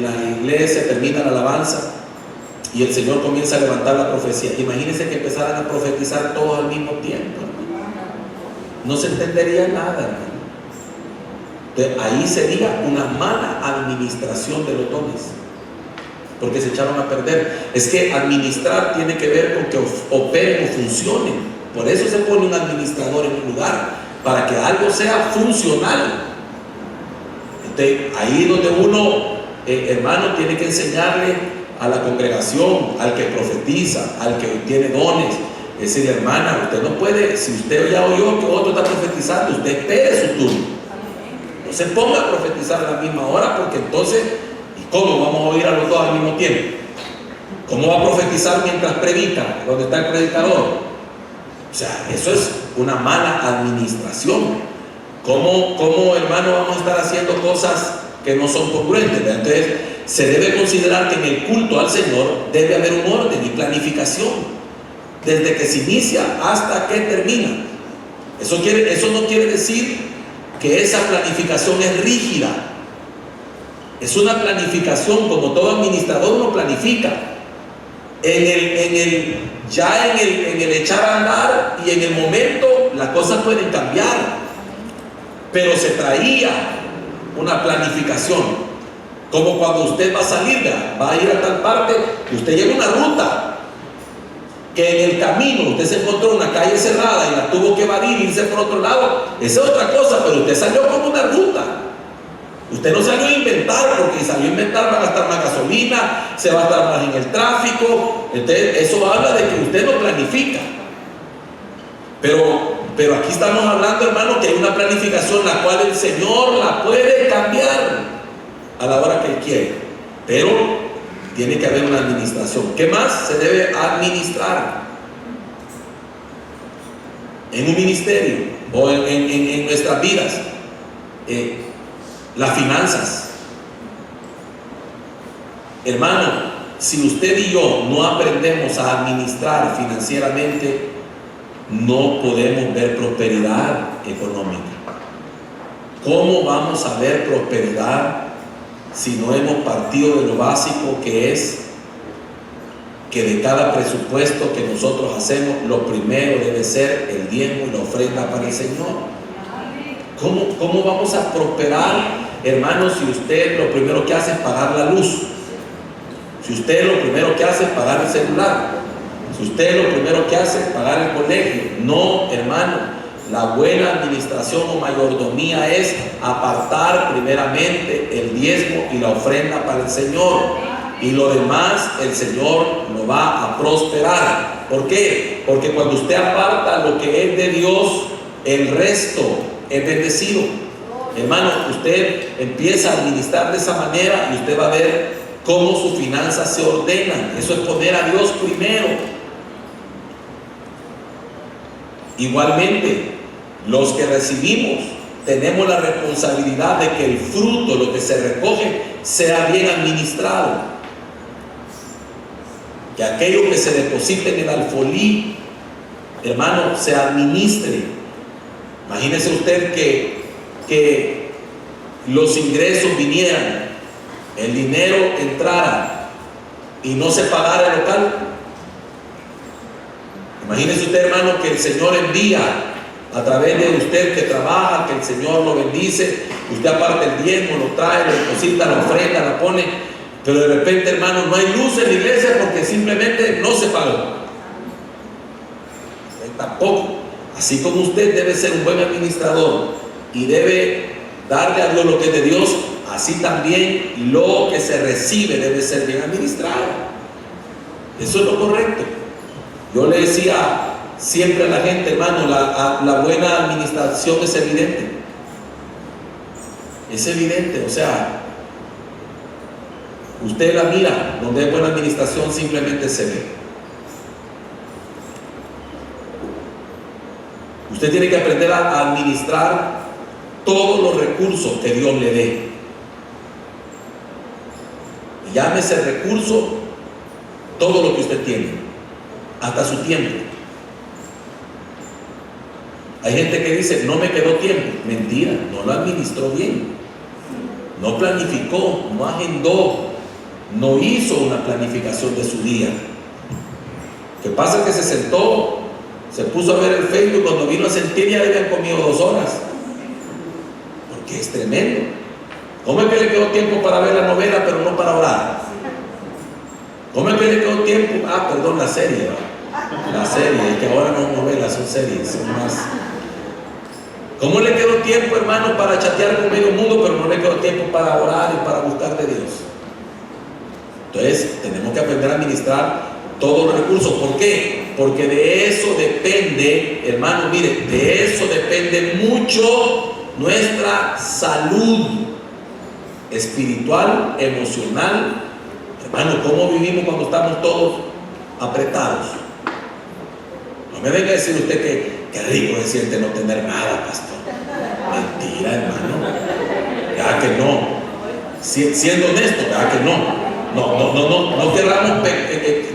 la iglesia, termina la alabanza y el Señor comienza a levantar la profecía. Imagínense que empezaran a profetizar todos al mismo tiempo, no se entendería nada, hermano. Entonces, ahí sería una mala administración de los dones, porque se echaron a perder. Es que administrar tiene que ver con que operen o funcionen. Por eso se pone un administrador en un lugar, para que algo sea funcional. Entonces, ahí donde uno, hermano, tiene que enseñarle a la congregación, al que profetiza, al que tiene dones, es decir, hermana, usted no puede, si usted ya oyó que otro está profetizando, usted espere su turno. No se ponga a profetizar a la misma hora, porque entonces, ¿y cómo vamos a oír a los dos al mismo tiempo? ¿Cómo va a profetizar mientras predica? ¿Dónde está el predicador? O sea, eso es una mala administración. ¿Cómo, hermano, vamos a estar haciendo cosas que no son congruentes? Entonces, se debe considerar que en el culto al Señor debe haber un orden y planificación, desde que se inicia hasta que termina. Eso no quiere decir que esa planificación es rígida. Es una planificación, como todo administrador uno planifica. En el echar a andar y en el momento las cosas pueden cambiar, pero se traía una planificación. Como cuando usted va a salir, va a ir a tal parte, y usted lleva una ruta, que en el camino usted se encontró una calle cerrada y la tuvo que evadir e irse por otro lado. Esa es otra cosa, pero usted salió con una ruta. Usted no salió a inventar, porque si salió a inventar va a gastar más gasolina, se va a estar más en el tráfico. Entonces, eso habla de que usted no planifica. Pero aquí estamos hablando, hermano, que hay una planificación la cual el Señor la puede cambiar a la hora que Él quiere. Pero tiene que haber una administración. ¿Qué más se debe administrar en un ministerio o en nuestras vidas? Las finanzas. Hermano, si usted y yo no aprendemos a administrar financieramente, no podemos ver prosperidad económica. ¿Cómo vamos a ver prosperidad si no hemos partido de lo básico, que es que de cada presupuesto que nosotros hacemos, lo primero debe ser el diezmo y la ofrenda para el Señor? ¿Cómo vamos a prosperar, hermano, si usted lo primero que hace es pagar la luz? Si usted lo primero que hace es pagar el celular. Si usted lo primero que hace es pagar el colegio. No, hermano. La buena administración o mayordomía es apartar primeramente el diezmo y la ofrenda para el Señor. Y lo demás el Señor lo va a prosperar. ¿Por qué? Porque cuando usted aparta lo que es de Dios, el resto es bendecido. Hermano, usted empieza a administrar de esa manera y usted va a ver cómo sus finanzas se ordenan. Eso es poner a Dios primero. Igualmente, los que recibimos tenemos la responsabilidad de que el fruto, lo que se recoge, sea bien administrado. Que aquello que se deposite en el alfolí, hermano, se administre. Imagínese usted que los ingresos vinieran, el dinero entrara y no se pagara el local. Imagínese usted, hermano, que el Señor envía a través de usted que trabaja, que el Señor lo bendice, usted aparte el diezmo, lo trae, lo deposita, la ofrenda, la pone, pero de repente, hermano, no hay luz en la iglesia porque simplemente no se pagó. Tampoco. Así como usted debe ser un buen administrador y debe darle a Dios lo que es de Dios, así también lo que se recibe debe ser bien administrado. Eso es lo correcto. Yo le decía siempre a la gente, hermano, la buena administración es evidente. Es evidente, o sea, usted la mira, donde hay buena administración simplemente se ve. Usted tiene que aprender a administrar todos los recursos que Dios le dé. Y llámese recurso todo lo que usted tiene, hasta su tiempo. Hay gente que dice, no me quedó tiempo. Mentira, no lo administró bien, no planificó, no agendó, no hizo una planificación de su día. ¿Qué pasa? Que se sentó, se puso a ver el Facebook, cuando vino a sentir ya le habían comido 2 horas, porque es tremendo. ¿Cómo es que le quedó tiempo para ver la novela pero no para orar? ¿Cómo es que le quedó tiempo? Perdón, la serie, ¿no? La serie, es que ahora no son novelas, son series, son más. ¿Cómo le quedó tiempo, hermano, para chatear con medio mundo, pero no le quedó tiempo para orar y para buscar de Dios? Entonces, tenemos que aprender a administrar todos los recursos. ¿Por qué? Porque de eso depende, hermano, mire, de eso depende mucho nuestra salud espiritual, emocional. Hermano, ¿cómo vivimos cuando estamos todos apretados? No me venga a decir usted que rico se siente no tener nada, pastor. Mentira, hermano. ¿Verdad que no? Siendo honesto, ¿verdad que no?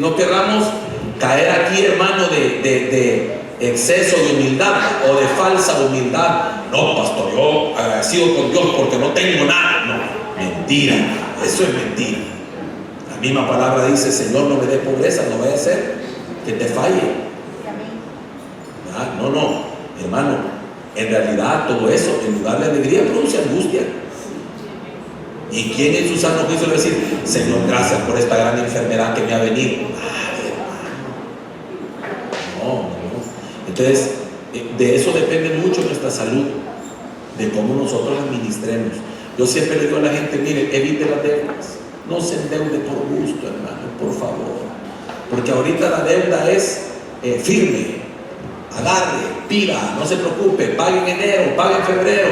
No querramos caer aquí, hermano, de exceso de humildad o de falsa humildad. No, pastor, yo agradecido con Dios porque no tengo nada. No, mentira, eso es mentira. La misma palabra dice, Señor, no me dé pobreza, no vaya a ser que te falle. No, hermano, en realidad todo eso, en lugar de alegría, produce angustia. ¿Y quién en su sano juicio le va a decir, Señor, gracias por esta gran enfermedad que me ha venido? No. Entonces, de eso depende mucho nuestra salud, de cómo nosotros administremos. Yo siempre le digo a la gente, mire, evite las deudas, no se endeude por gusto, hermano, por favor, porque ahorita la deuda es firme. Agarre, pida, no se preocupe, pague en enero, pague en febrero,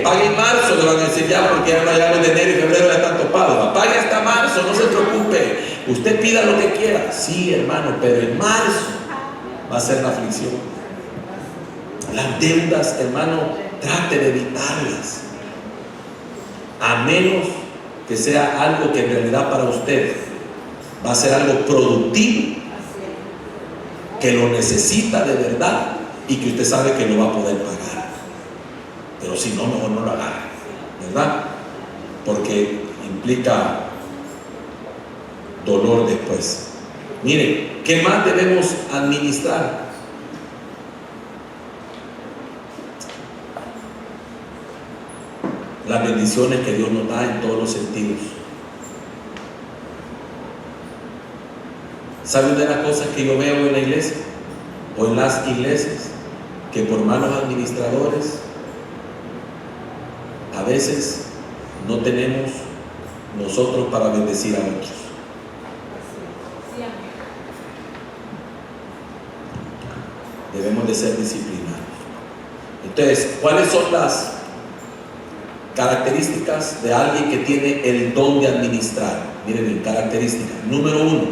pague en marzo, le van a decir ya, porque ya no hay algo de enero y febrero ya están topados. Pague hasta marzo, no se preocupe, usted pida lo que quiera. Sí, hermano, pero en marzo va a ser la aflicción. Las deudas, hermano, trate de evitarlas, a menos que sea algo que en realidad para usted va a ser algo productivo, que lo necesita de verdad y que usted sabe que lo va a poder pagar. Pero si no, mejor no lo agarre, ¿verdad? Porque implica dolor después. Mire, ¿qué más debemos administrar? Las bendiciones que Dios nos da en todos los sentidos. ¿Sabe una de las cosas que yo veo en la iglesia o en las iglesias? Que por malos administradores a veces no tenemos nosotros para bendecir a otros. Debemos de ser disciplinados. Entonces, ¿cuáles son las características de alguien que tiene el don de administrar? Miren bien, características. Número 1,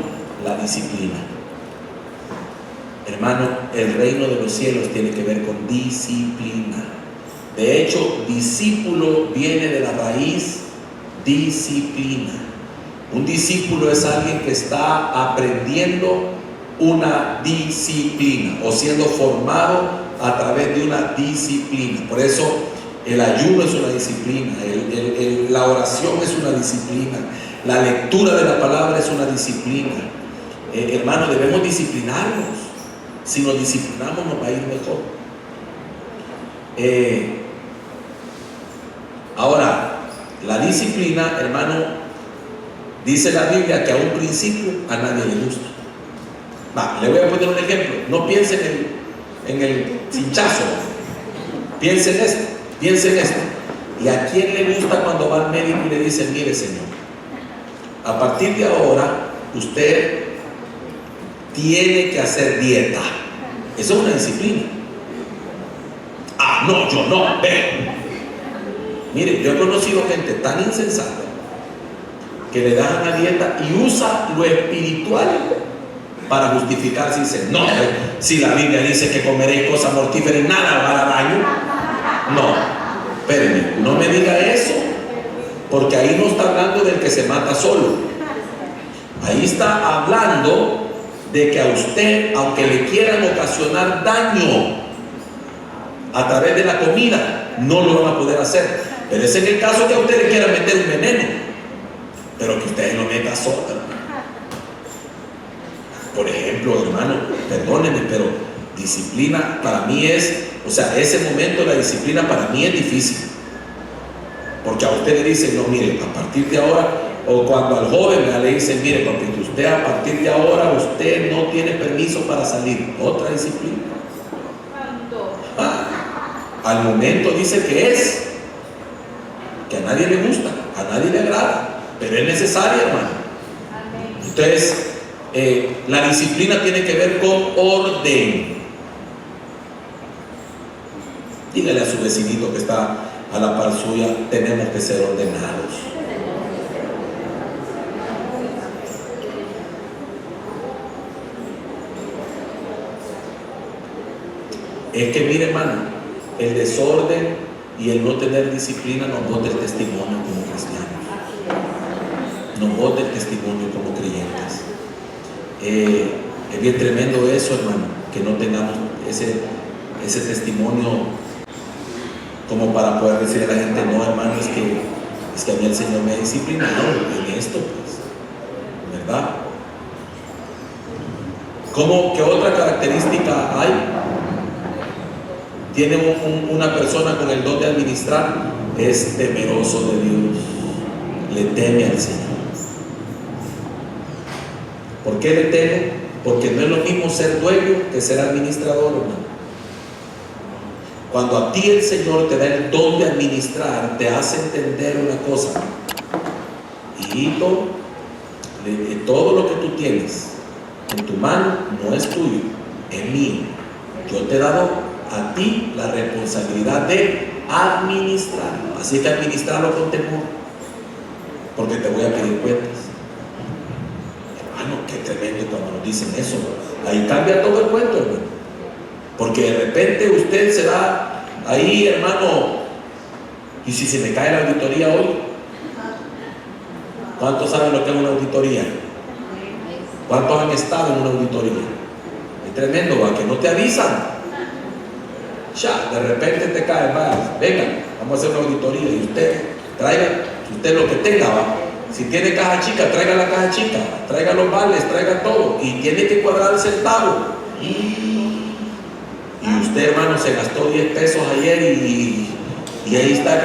la disciplina. Hermano, el reino de los cielos tiene que ver con disciplina. De hecho, discípulo viene de la raíz disciplina. Un discípulo es alguien que está aprendiendo una disciplina o siendo formado a través de una disciplina. Por eso el ayuno es una disciplina, la oración es una disciplina, la lectura de la palabra es una disciplina. Hermano, debemos disciplinarnos. Si nos disciplinamos nos va a ir mejor. Ahora, la disciplina, hermano, dice la Biblia que a un principio a nadie le gusta. Le voy a poner un ejemplo. No piense en el cinchazo. Piense en esto. ¿Y a quién le gusta cuando va al médico y le dice, mire señor, a partir de ahora usted tiene que hacer dieta? Eso es una disciplina. No, yo no, ve. Mire, yo he conocido gente tan insensata que le dan una dieta y usa lo espiritual para justificarse y dice, no, si la Biblia dice que comeréis cosas mortíferas y nada va a dar daño. No, espérenme, no me diga eso, porque ahí no está hablando del que se mata solo. Ahí está hablando de que a usted, aunque le quieran ocasionar daño a través de la comida, no lo van a poder hacer. Pero es en el caso que a usted le quieran meter un veneno, pero que usted lo meta solo. Por ejemplo, hermano, perdónenme, pero disciplina para mí es, ese momento de la disciplina para mí es difícil. Porque a usted le dicen, no, mire, a partir de ahora, o cuando al joven le dicen, mire, papito, usted a partir de ahora, usted no tiene permiso para salir. Otra disciplina. Al momento dice que a nadie le gusta, a nadie le agrada, pero es necesaria, hermano. Entonces, la disciplina tiene que ver con orden. Dígale a su vecinito que está a la par suya, tenemos que ser ordenados. Es que mire, hermano, el desorden y el no tener disciplina nos bota el testimonio como cristianos, nos bota el testimonio como creyentes. Es bien tremendo eso, hermano, que no tengamos ese testimonio como para poder decirle a la gente, no, hermano, es que a mí el Señor me ha disciplinado en esto, pues, ¿verdad? ¿Qué otra característica hay? Tiene una persona con el don de administrar, es temeroso de Dios, le teme al Señor. ¿Por qué le teme? Porque no es lo mismo ser dueño que ser administrador, hermano. Cuando a ti el Señor te da el don de administrar, te hace entender una cosa: hijito, todo lo que tú tienes en tu mano no es tuyo, es mío. Yo te he dado a ti la responsabilidad de administrarlo. Así que administrarlo con temor, porque te voy a pedir cuentas. Hermano, qué tremendo cuando nos dicen eso. Ahí cambia todo el cuento, hermano. Porque de repente usted se da ahí, hermano, y si se me cae la auditoría hoy, ¿cuántos saben lo que es una auditoría? ¿Cuántos han estado en una auditoría? Es tremendo, ¿va? Que no te avisan. Ya, de repente te cae, va, venga, vamos a hacer una auditoría y usted traiga, usted lo que tenga, va. Si tiene caja chica, traiga la caja chica, traiga los vales, traiga todo, y tiene que cuadrar el centavo. Y usted, hermano, se gastó 10 pesos ayer y ahí está.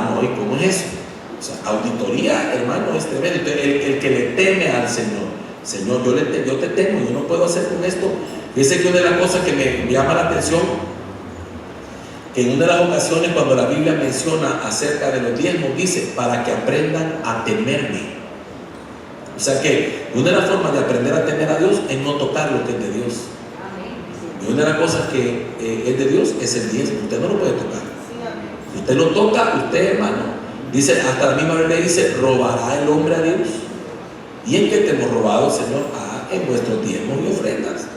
No, ¿y cómo es eso? O sea, auditoría, hermano, es tremendo. Entonces, el que le teme al Señor, yo te temo, yo no puedo hacer con esto. Fíjese que una de las cosas que me llama la atención, que en una de las ocasiones cuando la Biblia menciona acerca de los diezmos, dice, para que aprendan a temerme. O sea que una de las formas de aprender a temer a Dios es no tocar lo que es de Dios. Y una de las cosas que es de Dios es el diezmo. Usted no lo puede tocar. Si usted lo toca, usted, hermano, dice, hasta la misma Biblia dice, ¿robará el hombre a Dios? ¿Y en qué te hemos robado, Señor? En vuestros diezmos y ofrendas.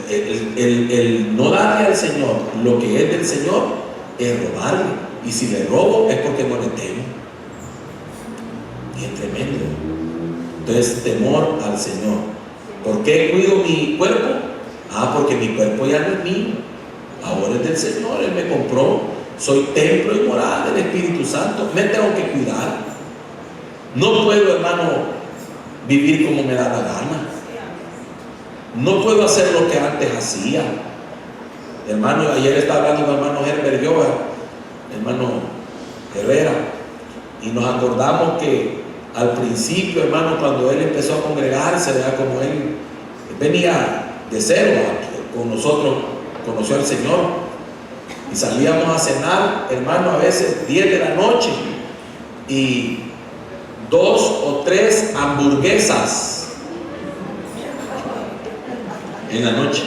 El no darle al Señor lo que es del Señor es robarle. Y si le robo es porque no le temo. Y es tremendo. Entonces, temor al Señor. ¿Por qué cuido mi cuerpo? Porque mi cuerpo ya no es mío, ahora es del Señor. Él me compró. Soy templo y morada del Espíritu Santo. Me tengo que cuidar. No puedo, hermano, vivir como me da la gana. No puedo hacer lo que antes hacía. Hermano, ayer estaba hablando con el hermano Herbert Yoga, hermano Herrera, y nos acordamos que al principio, hermano, cuando él empezó a congregarse, ¿verdad? Como él venía de cero, con nosotros conoció al Señor, y salíamos a cenar, hermano, a veces 10 de la noche, y 2 o 3 hamburguesas en la noche,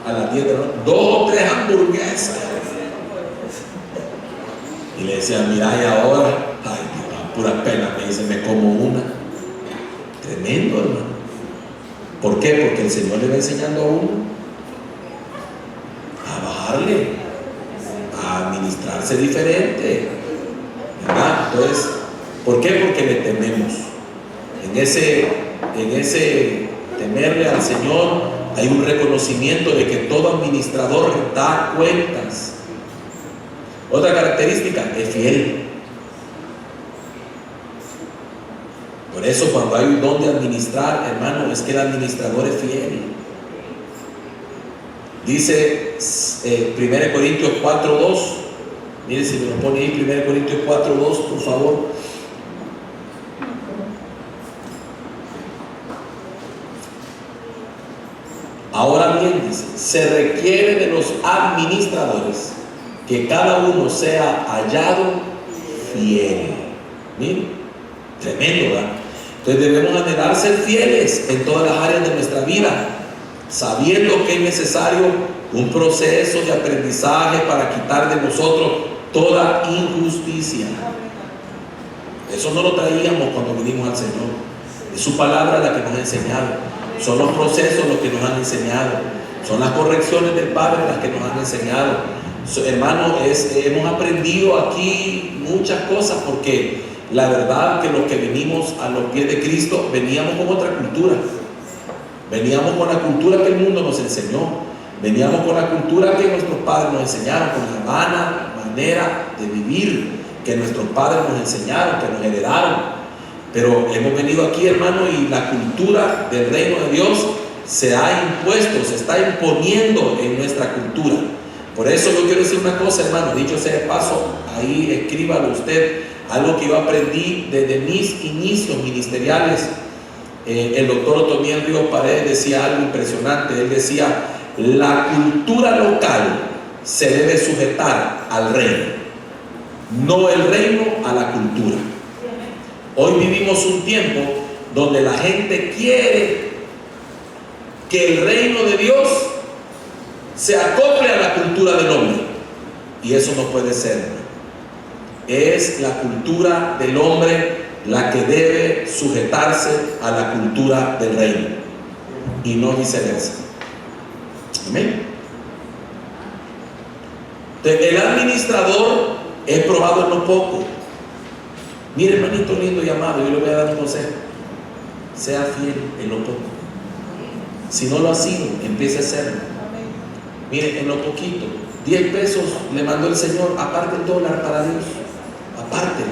a las 10 de la noche, 2 o 3 hamburguesas. Y le decía, mira, y ahora, ay, Dios, pura pena, me dice, me como una. Tremendo, hermano. ¿Por qué? Porque el Señor le va enseñando a uno a bajarle, a administrarse diferente, ¿verdad? Entonces, ¿por qué? Porque le tememos. En ese temerle al Señor hay un reconocimiento de que todo administrador da cuentas. Otra característica, es fiel. Por eso cuando hay un don de administrar, hermano, es que el administrador es fiel. Dice 1 Corintios 4:2. Mire si me lo pone ahí, 1 Corintios 4:2, por favor. Ahora bien, dice, se requiere de los administradores que cada uno sea hallado fiel. Miren, tremendo, ¿verdad? Entonces debemos anhelar ser fieles en todas las áreas de nuestra vida, sabiendo que es necesario un proceso de aprendizaje para quitar de nosotros toda injusticia. Eso no lo traíamos cuando vinimos al Señor. Es su palabra la que nos ha enseñado. Son los procesos los que nos han enseñado. Son las correcciones del Padre las que nos han enseñado. Hermano, hemos aprendido aquí muchas cosas, porque la verdad que los que venimos a los pies de Cristo veníamos con otra cultura. Veníamos con la cultura que el mundo nos enseñó. Veníamos con la cultura que nuestros padres nos enseñaron, con la vana manera de vivir que nuestros padres nos enseñaron, que nos heredaron. Pero hemos venido aquí, hermano, y la cultura del reino de Dios se ha impuesto, se está imponiendo en nuestra cultura. Por eso yo quiero decir una cosa, hermano, dicho sea de paso, ahí escríbalo usted, algo que yo aprendí desde mis inicios ministeriales. El doctor Otoniel Ríos Paredes decía algo impresionante. Él decía, la cultura local se debe sujetar al reino, no el reino a la cultura. Hoy vivimos un tiempo donde la gente quiere que el reino de Dios se acople a la cultura del hombre, y eso no puede ser. Es la cultura del hombre la que debe sujetarse a la cultura del reino, y no viceversa. Amén. El administrador es probado en lo poco. Mire, hermanito lindo y amado, yo le voy a dar un consejo: sea fiel en lo poco. Si no lo ha sido, empiece a hacerlo. Mire, en lo poquito, 10 pesos le mandó el Señor, aparte el dólar para Dios, aparte.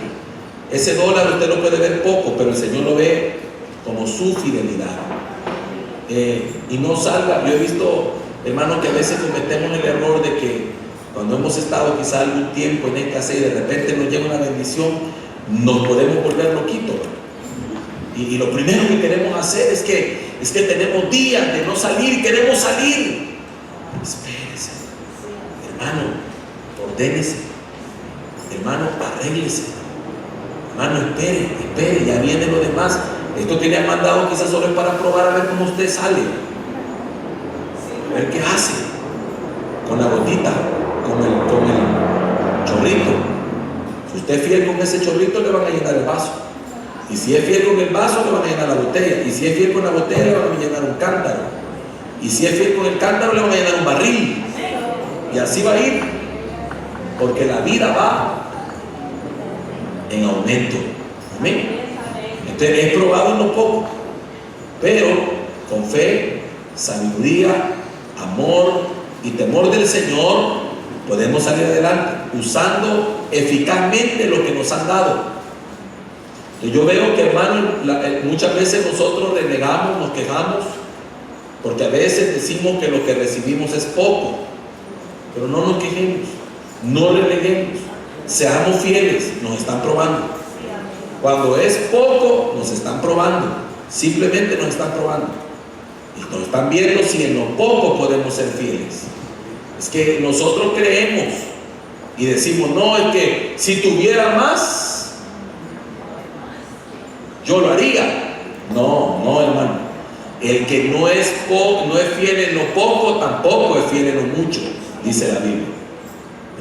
Ese dólar usted lo puede ver poco, pero el Señor lo ve como su fidelidad. Y no salga. Yo he visto, hermano, que a veces cometemos el error de que cuando hemos estado quizá algún tiempo en escasez y de repente nos llega una bendición, nos podemos volver loquitos. Y lo primero que queremos hacer es que tenemos días de no salir y queremos salir. Espérese, hermano, ordénese, hermano, arréglese, hermano, espere, ya viene lo demás. Esto que le han mandado quizás solo es para probar a ver cómo usted sale, a ver qué hace con la gotita, con el chorrito. Si usted es fiel con ese chorrito, le van a llenar el vaso. Y si es fiel con el vaso, le van a llenar la botella. Y si es fiel con la botella, le van a llenar un cántaro. Y si es fiel con el cántaro, le van a llenar un barril. Y así va a ir, porque la vida va en aumento. Amén. Entonces es probado en lo poco, pero con fe, sabiduría, amor y temor del Señor podemos salir adelante usando eficazmente lo que nos han dado. Entonces yo veo que, hermano, muchas veces nosotros renegamos, nos quejamos, porque a veces decimos que lo que recibimos es poco. Pero no nos quejemos, no releguemos, seamos fieles, nos están probando. Cuando es poco, nos están probando, simplemente nos están probando. Y nos están viendo si en lo poco podemos ser fieles. Es que nosotros creemos y decimos, no, es que si tuviera más, yo lo haría. No, no, hermano. El que no es fiel en lo poco, tampoco es fiel en lo mucho, dice la Biblia.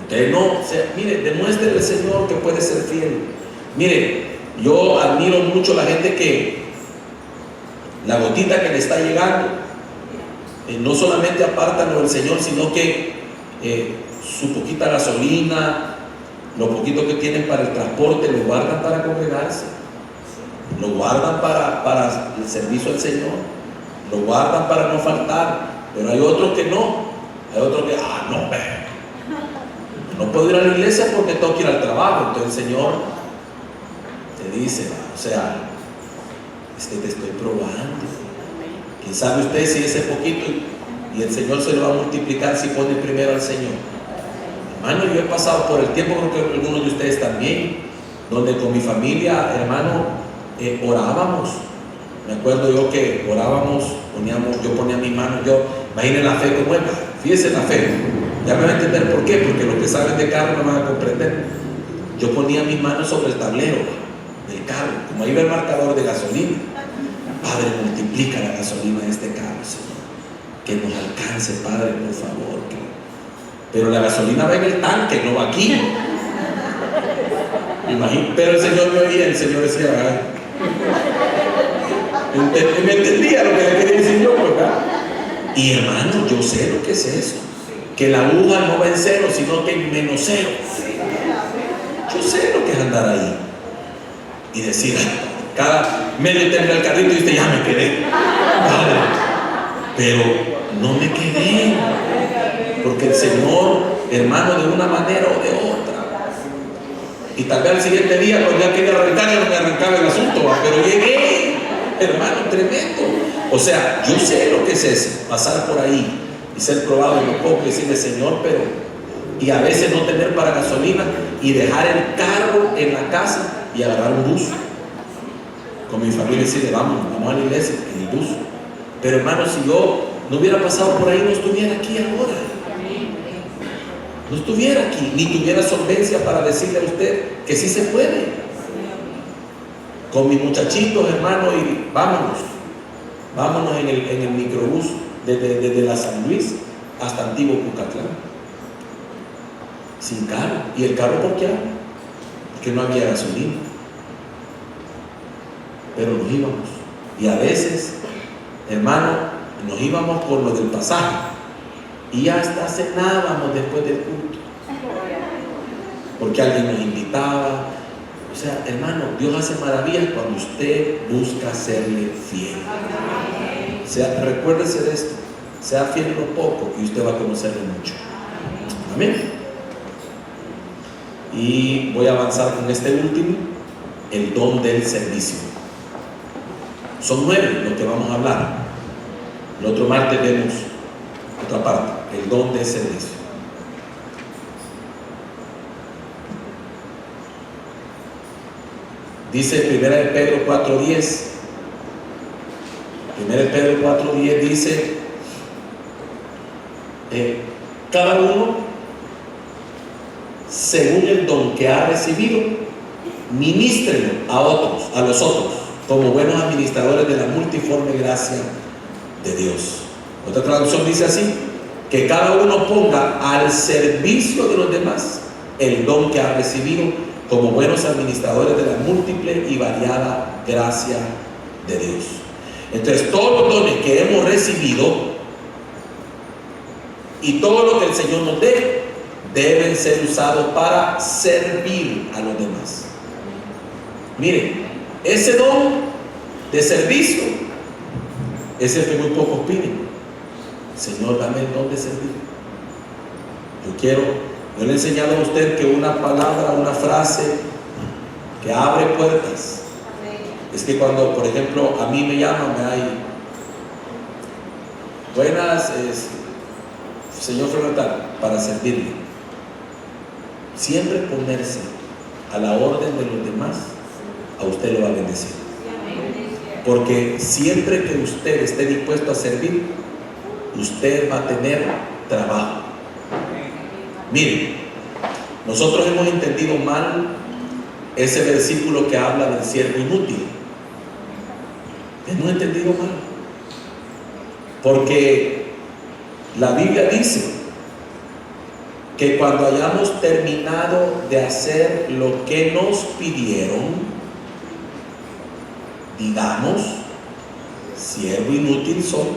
Entonces, no, o sea, mire, demuestre al Señor que puede ser fiel. Mire, yo admiro mucho a la gente que la gotita que le está llegando, no solamente apartan lo del Señor, sino que su poquita gasolina, lo poquito que tienen para el transporte, lo guardan para congregarse, lo guardan para el servicio al Señor, lo guardan para no faltar. Pero hay otros que no, hay otros que, no puedo ir a la iglesia porque tengo que ir al trabajo. Entonces el Señor te dice, o sea, te estoy probando. ¿Quién sabe usted si ese poquito y el Señor se lo va a multiplicar si pone primero al Señor? Hermano, yo he pasado por el tiempo, creo que algunos de ustedes también, donde con mi familia, hermano, orábamos. Me acuerdo yo que orábamos, yo ponía mis manos, imaginen la fe como es, fíjense la fe, ya me van a entender por qué, porque los que saben de carro no van a comprender. Yo ponía mis manos sobre el tablero del carro, como ahí ve el marcador de gasolina. Padre, multiplica la gasolina de este carro, Señor, que nos alcance, Padre, por favor. Pero la gasolina va en el tanque, no va aquí. Pero el Señor me oía, el Señor decía, me entendía lo que le quería decir yo, ¿verdad? Y hermano, yo sé lo que es eso, que la aguja no va en cero, sino que en menos cero. Yo sé lo que es andar ahí y decir, cada medio tembla el carrito y usted, ya me quedé, Padre, pero no me quedé, porque el Señor, hermano, de una manera o de otra. Y tal vez al siguiente día, cuando ya quería arrancar, ya no me arrancaba el asunto, pero llegué, hermano, tremendo. O sea, yo sé lo que es eso, pasar por ahí y ser probado en lo poco y decirle, Señor, pero, y a veces no tener para gasolina y dejar el carro en la casa y agarrar un bus. Con mi familia decirle, vamos a la iglesia en el bus. Pero hermano, si yo no hubiera pasado por ahí, no estuviera aquí ahora. No estuviera aquí, ni tuviera solvencia para decirle a usted que sí se puede. Con mis muchachitos, hermano, y vámonos en el microbús desde la San Luis hasta Antiguo Cucatlán, sin carro. ¿Y el carro por qué? Porque no había gasolina. Pero nos íbamos. Y a veces, hermano, nos íbamos por lo del pasaje y hasta cenábamos después del culto, porque alguien nos invitaba. O sea, hermano, Dios hace maravillas cuando usted busca serle fiel. O sea, recuérdese de esto, sea fiel en lo poco y usted va a conocerle mucho. Amén. Y voy a avanzar con este último, el don del servicio. Son 9 lo que vamos a hablar. El otro martes vemos otra parte, el don del servicio. Dice 1 Pedro 4:10. 1 Pedro 4:10 dice, cada uno según el don que ha recibido, ministrelo a los otros, como buenos administradores de la multiforme gracia de Dios. Otra traducción dice así, que cada uno ponga al servicio de los demás el don que ha recibido, como buenos administradores de la múltiple y variada gracia de Dios. Entonces, todos los dones que hemos recibido y todo lo que el Señor nos dé deben ser usados para servir a los demás. Miren, ese don de servicio es el que muy pocos piden. Señor, dame el don de servir. Yo le he enseñado a usted que una palabra, una frase que abre puertas. Es que cuando, por ejemplo, a mí me llaman, buenas, Señor Fromental, para servirle, siempre ponerse a la orden de los demás, a usted lo va a bendecir. Porque siempre que usted esté dispuesto a servir, usted va a tener trabajo. Miren, nosotros hemos entendido mal ese versículo que habla del siervo inútil. Hemos entendido mal. Porque la Biblia dice que cuando hayamos terminado de hacer lo que nos pidieron, digamos, siervo inútil soy,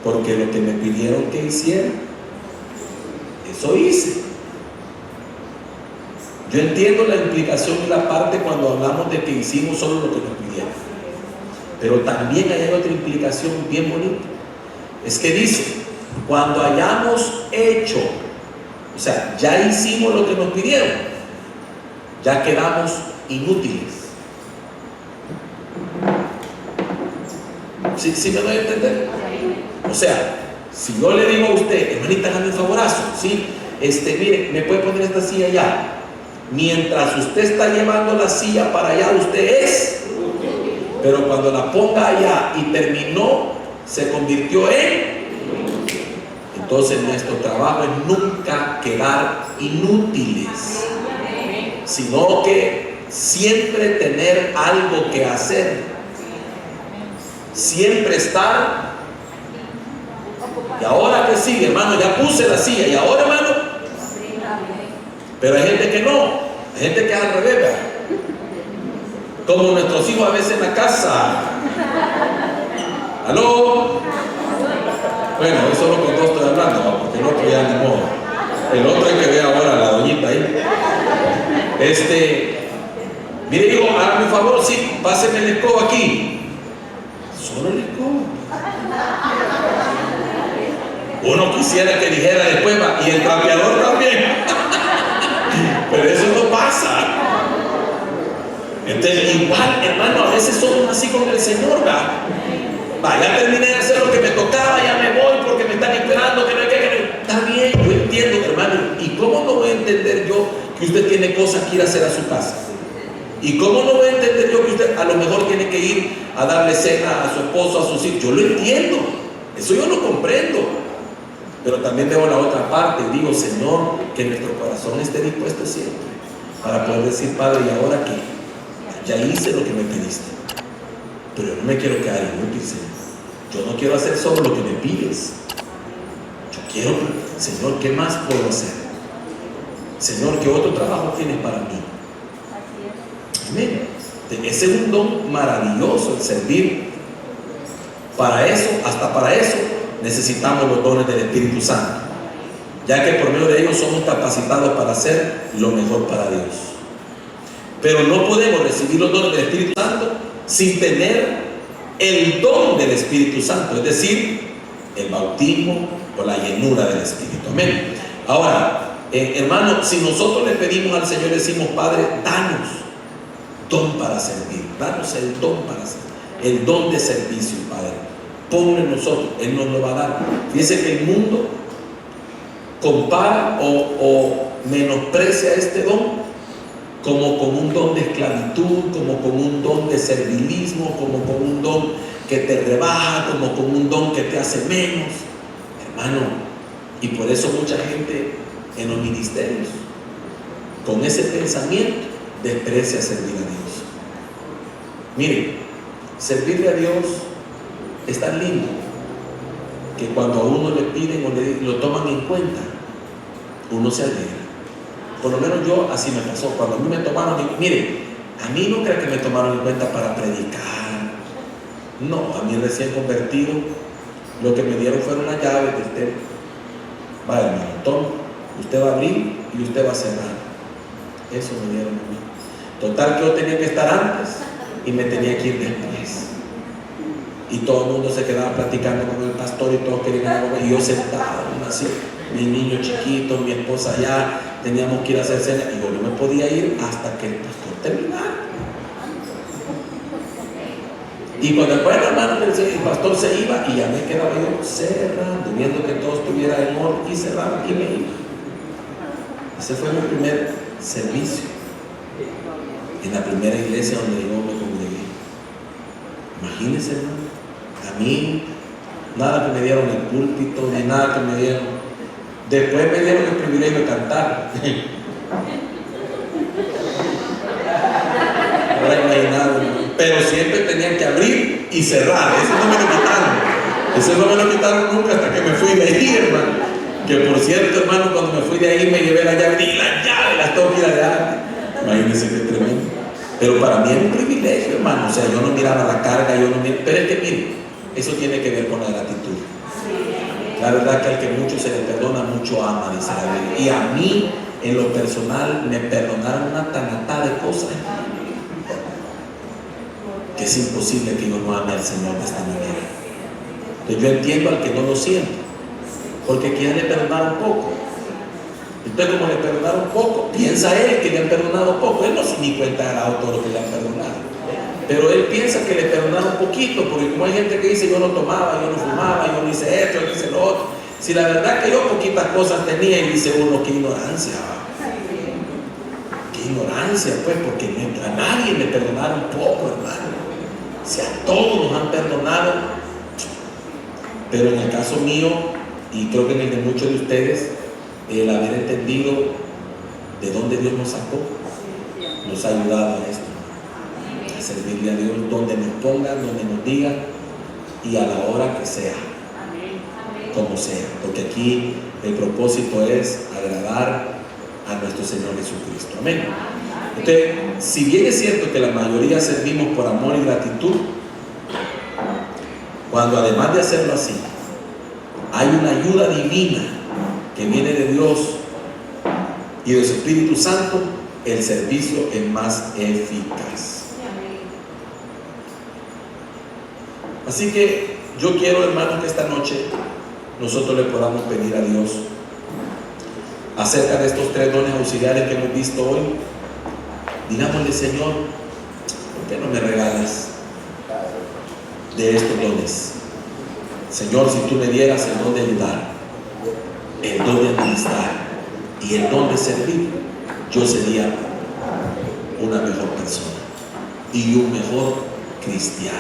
porque lo que me pidieron que hiciera, eso hice. Yo entiendo la implicación y la parte cuando hablamos de que hicimos solo lo que nos pidieron, pero también hay otra implicación bien bonita. Es que dice, cuando hayamos hecho, o sea, ya hicimos lo que nos pidieron, ya quedamos inútiles. ¿Sí me doy a entender? O sea, si yo le digo a usted, hermanita, hágame un favorazo, ¿sí? Mire, me puede poner esta silla allá. Mientras usted está llevando la silla para allá, usted es. Pero cuando la ponga allá y terminó, se convirtió en. Entonces nuestro trabajo es nunca quedar inútiles, sino que siempre tener algo que hacer, siempre estar. Y ahora que sigue, hermano, ya puse la silla, y ahora, hermano, pero hay gente que no, hay gente que es al revés, ¿verdad? Como nuestros hijos a veces en la casa. ¿Aló? Bueno, hoy solo con dos estoy hablando, ¿no? Porque el otro ya ni modo. El otro hay que ver ahora a la doñita ahí. Mire, hijo, hágame un favor, sí, páseme el escoba aquí. Solo el escoba. Uno quisiera que dijera después, y el trapeador también. Pero eso no pasa. Entonces, igual, hermano, a veces somos así con el Señor, ya terminé de hacer lo que me tocaba, ya me voy porque me están esperando, que no hay que. Está bien, yo entiendo, hermano. ¿Y cómo no voy a entender yo que usted tiene cosas que ir a hacer a su casa? ¿Y cómo no voy a entender yo que usted a lo mejor tiene que ir a darle cena a su esposo, a sus hijos? Yo lo entiendo, eso yo lo comprendo. Pero también veo la otra parte y digo, Señor, que nuestro corazón esté dispuesto siempre para poder decir, Padre, ¿y ahora qué? Ya hice lo que me pediste, pero yo no me quiero quedar inútil, Señor. Yo no quiero hacer solo lo que me pides. Yo quiero, Señor, ¿qué más puedo hacer? Señor, ¿qué otro trabajo tienes para mí? Amén. Ese es un don maravilloso, el servir. Para eso, hasta para eso, necesitamos los dones del Espíritu Santo, ya que por medio de ellos somos capacitados para hacer lo mejor para Dios. Pero no podemos recibir los dones del Espíritu Santo sin tener el don del Espíritu Santo, es decir, el bautismo o la llenura del Espíritu. Amén. Ahora, hermano, si nosotros le pedimos al Señor, decimos, Padre, danos don para servir, danos el don para servir, el don de servicio, Padre. Ponlo en nosotros, Él nos lo va a dar. Fíjense que el mundo compara o menosprecia este don como con un don de esclavitud, como con un don de servilismo, como con un don que te rebaja, como con un don que te hace menos, hermano. Y por eso mucha gente en los ministerios, con ese pensamiento, desprecia servir a Dios. Miren, servirle a Dios es tan lindo que cuando a uno le piden o lo toman en cuenta, uno se alegra. Por lo menos yo así me pasó. Cuando a mí me tomaron, miren, a mí no creo que me tomaron en cuenta para predicar. No, a mí recién convertido, lo que me dieron fueron las llaves del templo. Vaya, hermano, toma, usted va a abrir y usted va a cerrar. Eso me dieron a mí. Total que yo tenía que estar antes y me tenía que ir después. Y todo el mundo se quedaba platicando con el pastor y todos querían algo. Y yo sentado, así, mi niño chiquito, mi esposa allá, teníamos que ir a hacer cena. Y yo no me podía ir hasta que el pastor terminara. Y cuando después, hermano, el pastor se iba y ya me quedaba yo cerrando, viendo que todo estuviera en orden y cerraba y me iba. Ese fue mi primer servicio en la primera iglesia donde yo me congregué. Imagínense, hermano, a mí nada que me dieron el púlpito, ni nada que me dieron. Después me dieron el privilegio de cantar. Ahora imaginado, pero siempre tenían que abrir y cerrar. Eso no me lo quitaron. Eso no me lo quitaron nunca hasta que me fui de ahí, hermano. Que por cierto, hermano, cuando me fui de ahí me llevé la llave y la llave las tengo que ir allá. Imagínense qué tremendo. Pero para mí es un privilegio, hermano. O sea, yo no miraba la carga, yo no miraba. Pero es que mire, eso tiene que ver con la gratitud. La verdad que al que mucho se le perdona, mucho ama, dice la Biblia. Y a mí, en lo personal, me perdonaron una tanatada de cosas que es imposible que yo no ame al Señor de esta manera. Entonces yo entiendo al que no lo siente, porque quien le perdonaron poco. Entonces, como le perdonaron poco, piensa él que le han perdonado poco. Él no se ni cuenta ha dado todo lo que le han perdonado. Pero él piensa que le perdonaron poquito, porque como hay gente que dice, yo no tomaba, yo no fumaba, yo no hice esto, yo no hice lo otro. Si la verdad que yo poquitas cosas tenía, y dice uno, qué ignorancia. Qué ignorancia, pues, porque a nadie le perdonaron poco, hermano. Si a todos nos han perdonado. Pero en el caso mío, y creo que en el de muchos de ustedes, el haber entendido de dónde Dios nos sacó, nos ha ayudado a esto, a servirle a Dios donde nos pongan, donde nos digan y a la hora que sea, como sea, porque aquí el propósito es agradar a nuestro Señor Jesucristo. Amén. Entonces, si bien es cierto que la mayoría servimos por amor y gratitud, cuando además de hacerlo así, hay una ayuda divina que viene de Dios y de su Espíritu Santo, el servicio es más eficaz. Así que yo quiero, hermanos, que esta noche nosotros le podamos pedir a Dios acerca de estos tres dones auxiliares que hemos visto hoy. Digámosle, Señor, ¿por qué no me regalas de estos dones? Señor, si tú me dieras el don de ayudar, el don de administrar y el don de servir, yo sería una mejor persona y un mejor cristiano.